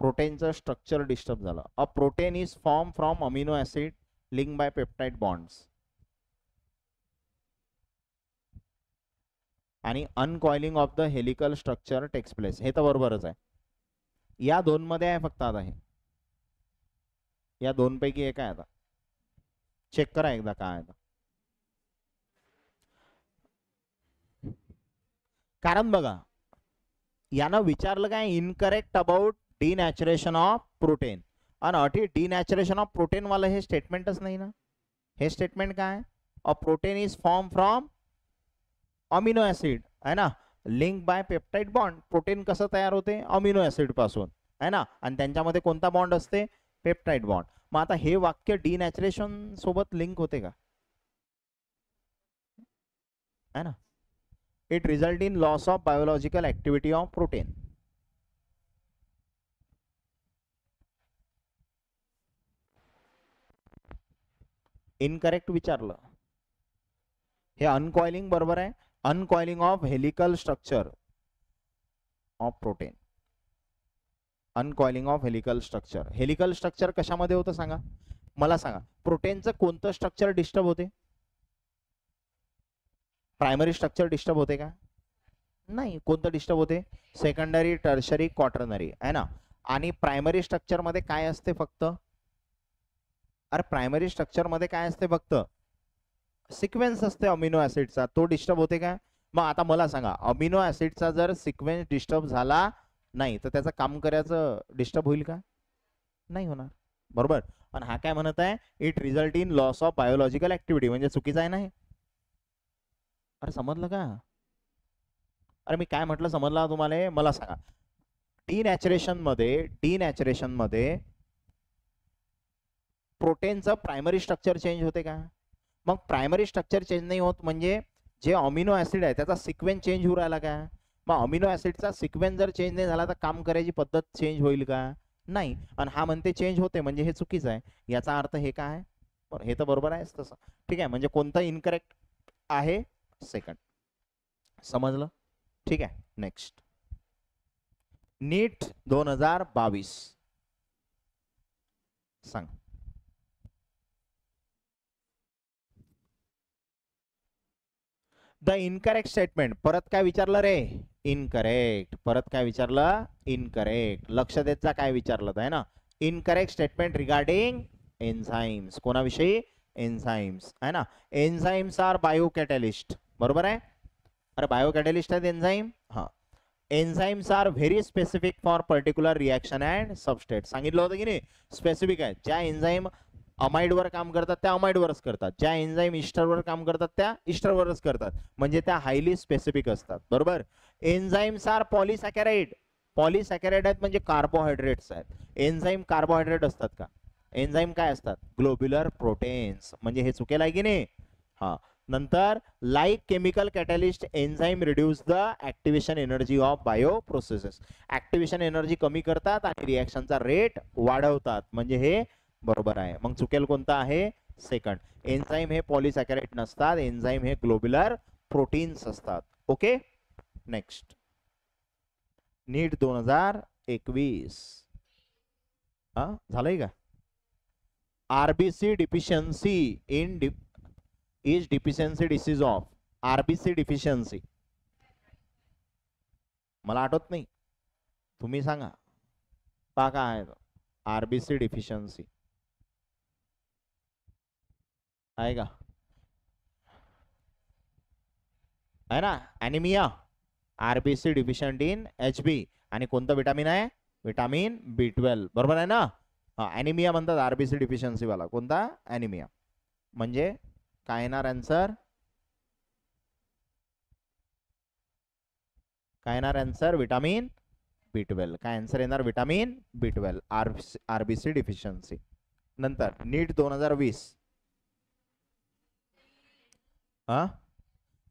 प्रोटीनचं structure disturb झालं. A protein is form from amino acid link by peptide bonds. आणि uncoiling of the helical structure takes place. हे तर बरोबरच आहे. या दोन मध्ये आहे फक्त आता हे, या दोन पैकी एक आहे आता. चेक करा एकदा काय आहे. कारण बघा यानं विचारलं काय, incorrect about denaturation of protein, आणि अटी डिनॅचरेशन ऑफ प्रोटीन वाला हे स्टेटमेंटच नाही ना. हे स्टेटमेंट काय, अ protein is form from amino acid आहे ना, link by peptide bond. Protein कसं तयार होते, अमिनो ऍसिड पासून आहे ना, आणि त्यांच्यामध्ये कोणता बॉन्ड असते, पेप्टाइड बॉन्ड. मग आता हे वाक्य डिनॅचरेशन सोबत लिंक होते का, है ना. It result in loss of biological activity of protein. Incorrect विचारलं. हे अनकॉइलिंग बरोबर आहे, uncoiling of helical structure of protein. Uncoiling of helical structure. Helical structure कशामध्ये होतं सांगा मला, सांगा प्रोटीनचं कोणतं स्ट्रक्चर डिस्टर्ब होते, प्रायमरी स्ट्रक्चर डिस्टर्ब होते का, नाही. कोणतं डिस्टर्ब होते, सेकंडरी, टर्शरी, क्वाटर्नरी आहे ना. आणि प्रायमरी स्ट्रक्चर मध्ये काय असते फक्त, अरे प्रायमरी स्ट्रक्चर मध्ये काय असते फक्त, सिक्वेन्स असते अमिनो ऍसिडचा, तो डिस्टर्ब होते का. मग आता मला सांगा, अमिनो ऍसिडचा जर सिक्वेन्स डिस्टर्ब झाला नाही तर त्याचं काम करायचं डिस्टर्ब होईल का, नाही होणार, बरोबर. आणि हा काय म्हणत आहे, it result in loss of biological activity, म्हणजे चुकीचं आहे ना हे. अरे समजलं का, अरे मी काय म्हटलं समजला तुम्हाला. मला सांगा, डिनॅचरेशन मध्ये प्रोटीनचं प्रायमरी स्ट्रक्चर चेंज होते का. मग प्रायमरी स्ट्रक्चर चेंज नाही होत म्हणजे जे अमिनो ऍसिड आहे त्याचा सिक्वेन्स चेंज होऊ राहिला का. मग अमिनो ऍसिडचा सिक्वेन्स जर चेंज नाही झाला तर काम करायची पद्धत चेंज होईल का, नाही. आणि हा म्हणते चेंज होते, म्हणजे हे चुकीचं आहे. याचा अर्थ हे काय, हे तर बरोबर आहे तसं, ठीक आहे. म्हणजे कोणतं इनकरेक्ट आहे, सेकंड. समजलं, ठीक आहे. नेक्स्ट, नीट 2022 सांग. The incorrect statement. परत काय विचारलं रे, इनकरेक्ट. परत काय विचारलं, इनकरेक्ट. लक्ष देत जा काय विचारलं आहे ना. Incorrect statement regarding enzymes. कोणाविषयी, एन्झाइम्स आहे ना. एन्झाइम्स आर बायोकॅटॅलिस्ट, बरोबर आहे. अरे बायोकॅटॅलिस्ट आहेत एन्झाइम, हा. Enzymes are very specific for particular reaction and substrate. सांगितलं होतं की नाही, स्पेसिफिक आहे. ज्या एन्झाइम अमाइड वर काम करतात त्या अमाइड वरच करतात, ज्या एन्झाइम इस्टर वर काम करतात त्या इस्टर वरच करतात, म्हणजे त्या हायली स्पेसिफिक असतात, बरोबर. Enzymes R पॉलिसॅकॅराइड. पॉलिसॅकॅराइड आहेत म्हणजे कार्बोहायड्रेट्स आहेत. एन्झाइम कार्बोहायड्रेट असतात का, एन्झाइम काय असतात, ग्लोब्युलर प्रोटीन्स. म्हणजे हे चुकेल आहे की नाही, हा. नंतर like chemical catalyst enzyme reduce the activation energy of bio processes. Activation energy कमी करतात आणि रिएक्शनचा रेट वाढवतात, म्हणजे हे बरोबर आहे. मग चुकेल कोणता आहे, सेकंड. एन्झाइम हे पॉलिसॅकॅराइड नसतात, एन्झाइम हे ग्लोब्युलर प्रोटीन्स असतात. ओके, नेक्स्ट, नीट 2021 झालंय का. RBC deficiency in is deficiency disease of. RBC deficiency मला आठवत नाही, तुम्ही सांगा का आहे. आरबीसी डिफिशियन्सी आहे का, आहे ना. Anaemia, RBC deficient in HB. आणि कोणतं विटामिन आहे, विटामिन B12, बरोबर आहे ना. ॲनिमिया म्हणतात आरबीसी डिफिशियन्सी वाला. कोणता, ॲनिमिया. म्हणजे काय येणार आन्सर, काय येणार आन्सर, विटामिन B12. काय आन्सर येणार, विटामिन B12, आरबीसी डिफिशियन्सी. नंतर NEET 2020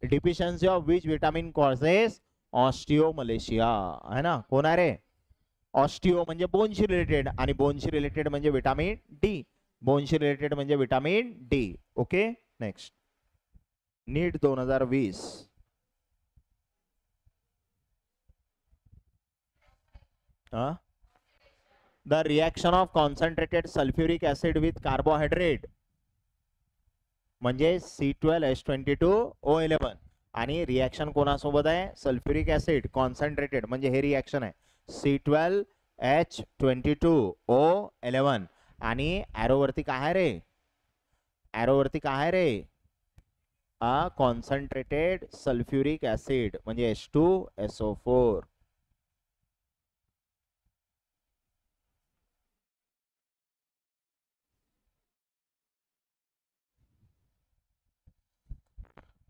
deficiency of which vitamin causes osteomalacia, है ना. कोण आहे रे, ऑस्टिओ म्हणजे बोनशी रिलेटेड, आणि बोनशी रिलेटेड म्हणजे विटामिन डी. बोनशी रिलेटेड म्हणजे vitamin D. Okay, next, NEET 2020 the reaction of concentrated sulphuric acid with carbohydrate म्हणजे C12H22O11. आणि रिएक्शन कोणासोबत आहे, सल्फ्युरिक ऍसिड कॉन्सन्ट्रेटेड, म्हणजे हे रिएक्शन आहे C12 H22O11 आणि ॲरो वरती काय आहे रे? ॲरो वरती काय आहे रे? कॉन्सन्ट्रेटेड सल्फ्युरिक ऍसिड म्हणजे H2SO4.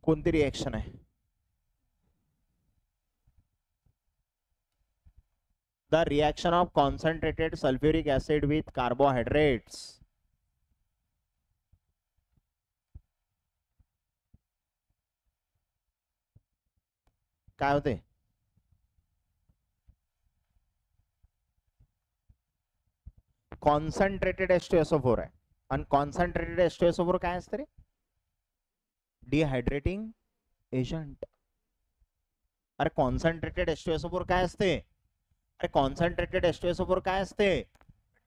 कोणती रिएक्शन आहे? The reaction of concentrated sulphuric acid with carbohydrates. काय होते? कॉन्सन्ट्रेटेड H2SO4 आहे आणि कॉन्सन्ट्रेटेड H2SO4 काय असतं रे? डिहायड्रेटिंग एजंट. अरे कॉन्सन्ट्रेटेड H2SO4 काय असते? अरे कॉन्सन्ट्रेटेड H2SO4 काय असते?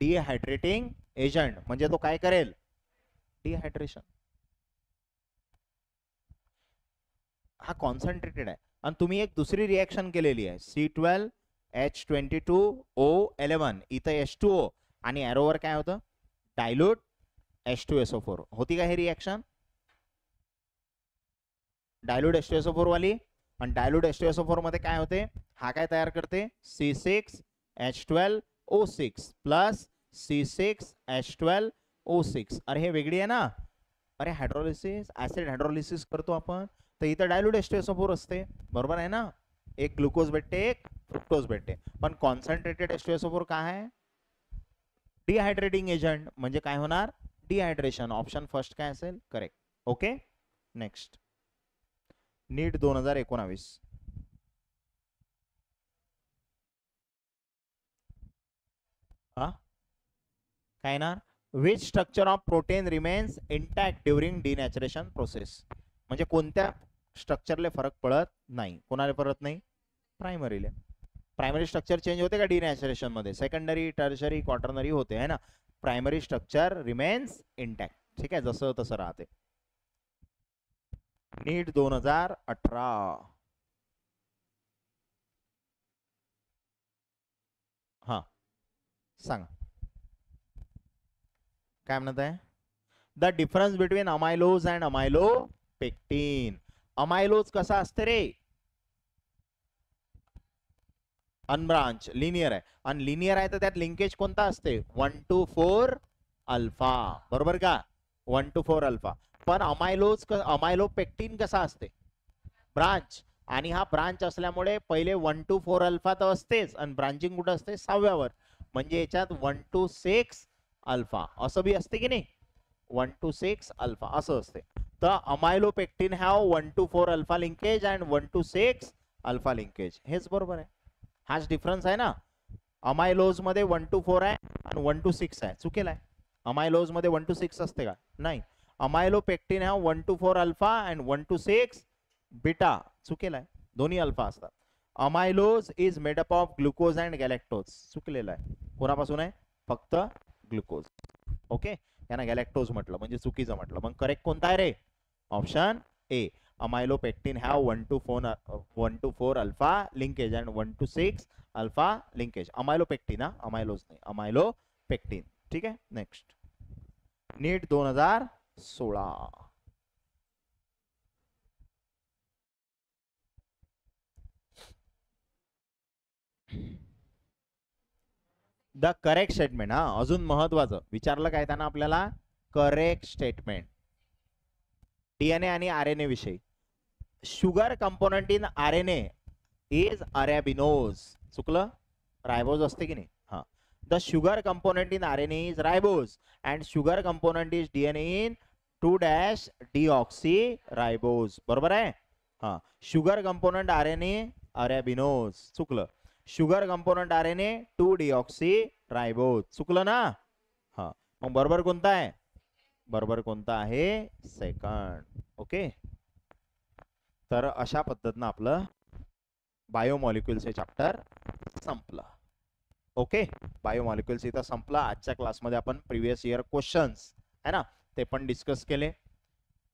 डिहायड्रेटिंग एजंट. म्हणजे तो काय करेल? डिहायड्रेशन. हा कॉन्सन्ट्रेटेड आहे. आणि तुम्ही एक दुसरी रिएक्शन केलेली आहे C12H22O11 इथं H2O आणि ॲरोवर काय होतं? डायल्यूट H2SO4 होती का हे रिएक्शन? डायल्यूट H2SO4 वाली. आणि डायल्यूट H2SO4 मध्ये काय होते? हा काय तयार करते? C6H12O6 plus C6H12O6. अरे हे वेगळी आहे ना. अरे हायड्रोलिसिस ऍसिड हायड्रोलिसिस करतो आपण तर इथं डायल्यूट H2SO4 असते. बरोबर आहे ना. एक ग्लुकोज भेटते एक फ्रुक्टोज भेटते. पण कॉन्सन्ट्रेटेड H2SO4 काय आहे? Dehydrating agent. म्हणजे काय होणार? डिहायड्रेशन. ऑप्शन फर्स्ट काय असेल? करेक्ट. Okay next. नीट 2019. काय ना? Which structure of protein remains intact during denaturation process. म्हणजे कोणत्या स्ट्रक्चरले फरक पडत नाही? कोणाला पडत नाही? प्रायमरीले. प्रायमरी स्ट्रक्चर चेंज होते का डिनॅचरेशन मध्ये? सेकंडरी टर्शरी क्वाटर्नरी होते है ना. Primary structure remains intact. ठीक आहे, जसं तसं राहते. नीट 2018. हा सांगा काय म्हणत आहे? The difference between amylose and amylopectin. Amylose कसा असते रे? अनब्रांच लिनियर आहे. आणि लिनियर आहे तर त्यात लिंकेज कोणता असते? 1 to 4 अल्फा. बरोबर का? 1 to 4 अल्फा. पण अमायलोपेक्टिन कसा असते? ब्रांच. आणि हा ब्रांच असल्यामुळे पहिले 1 to 4 अल्फा तर असतेच आणि ब्रांचिंग कुठं असते? 6व्यावर. म्हणजे याच्यात 1 to 6 अल्फा असं बी असते की नाही? 1 to 6 अल्फा असं असते. तर amylopectin have 1 to 4 alpha linkage and 1 to 6 alpha linkage. हेच बरोबर आहे. हाच डिफरन्स आहे ना. अमायलोज मध्ये 1 to 4 आहे आणि 1 to 6 आहे. चुकेला आहे. अमायलोज मध्ये 1 to 6 असते का? नाही. Amylopectin have 1 to 4 alpha and 1 to 6 beta. चुकेला आहे. दोन्ही अल्फा असतात. Amylose is made up of glucose and galactose. चुकलेला आहे. कोणापासून आहे? फक्त ग्लुकोज. ओके, यांना गॅलेक्टोज म्हटलं म्हणजे चुकीचं म्हटलं. मग करेक्ट कोणता आहे रे? Option A. Amylopectin have 1 to 4 alpha linkage and 1 to 6 alpha linkage. Amylopectin, amylose नाही, अमायलोपेक्टिन. ठीक आहे next. NEET 2016. The correct statement. हा अजून महत्वाचं विचारलं काय त्यांना आपल्याला? Correct statement. डीएनए आणि आरएनए विषयी. Sugar component in RNA is arabinose. चुकलं? रायबोज असते की नाही? हा. The sugar component in RNA is ribose and sugar component is DNA in 2-डीऑक्सी ribose. बरोबर आहे. हा. Sugar component RNA arabinose. चुकलं. Sugar component RNA two deoxy ribose. चुकलं ना. हा. मग बरोबर कोणता आहे? बरोबर कोणता आहे? सेकंड. ओके. तर अशा पद्धतीनं आपलं बायोमॉलिक्युल्सचे चॅप्टर संपलं. ओके, बायोमॉलिक्युल्स इथं संपला. आजच्या क्लासमध्ये आपण प्रिव्हियस इयर क्वेश्चन्स है ना ते पण डिस्कस केले.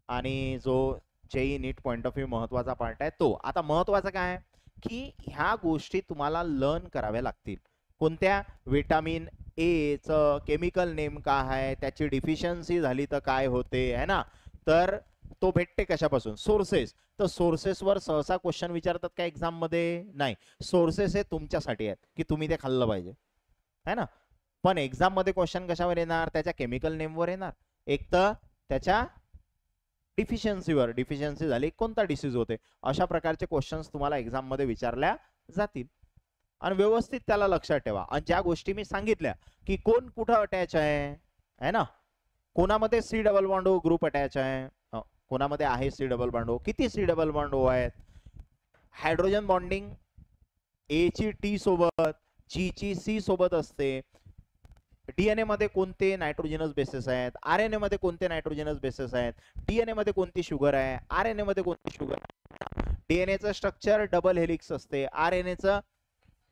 आणि जो JEE NEET point of view महत्वाचा पार्ट आहे तो. आता महत्वाचं काय आहे की ह्या गोष्टी तुम्हाला लर्न कराव्या लागतील. कोणत्या विटामिन ए चं केमिकल नेम काय आहे, त्याची डिफिशियन्सी झाली तर काय होते है ना. तर तो भेटते कशापासून, सोर्सेस. तर सोर्सेसवर सहसा क्वेश्चन विचारतात का एक्झाम मध्ये, नाही. सोर्सेस हे तुमच्यासाठी आहेत की तुम्ही ते खाल्लं पाहिजे है ना. पण एक्झाम मध्ये क्वेश्चन कशावर येणार, त्याच्या केमिकल नेमवर येणार. एक तर त्याच्या डिफिशियन्सीवर, डिफिशियन्सी झाली कोणता डिसीज होते, अशा प्रकारचे क्वेश्चन्स तुम्हाला एक्झाम मध्ये विचारल्या जातील. आणि व्यवस्थित त्याला लक्षात ठेवा. आणि ज्या गोष्टी मी सांगितल्या की कोण कुठं अटॅच आहे ना, कोणामध्ये C double bond O group attach आहे, कोणामध्ये आहे सी डबल बॉन्ड ओ, किती सी डबल बॉन्ड ओ आहेत, हायड्रोजन बॉन्डिंग ए ची टी सोबत, जी ची सी सोबत असते, डीएनए मध्ये कोणते नायट्रोजनस बेसेस आहेत, आरएनए मध्ये कोणते नायट्रोजनस बेसेस आहेत, डीएनए मध्ये कोणती शुगर आहे, आरएनए मध्ये कोणती शुगर आहे. डीएनएचं स्ट्रक्चर डबल हेलिक्स असते, आरएनएचं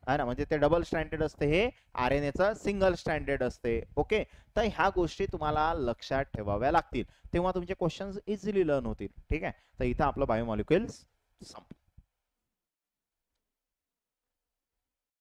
है ना, म्हणजे ते डबल स्टँडर्ड असते, हे आरएनएचं सिंगल स्टँडर्ड असते. ओके, तर ह्या गोष्टी तुम्हाला लक्षात ठेवाव्या लागतील, तेव्हा तुमचे क्वेश्चन्स इझिली लर्न होतील. ठीक आहे, तर इथं आपलं बायोमॉलिक्युल्स संपलं.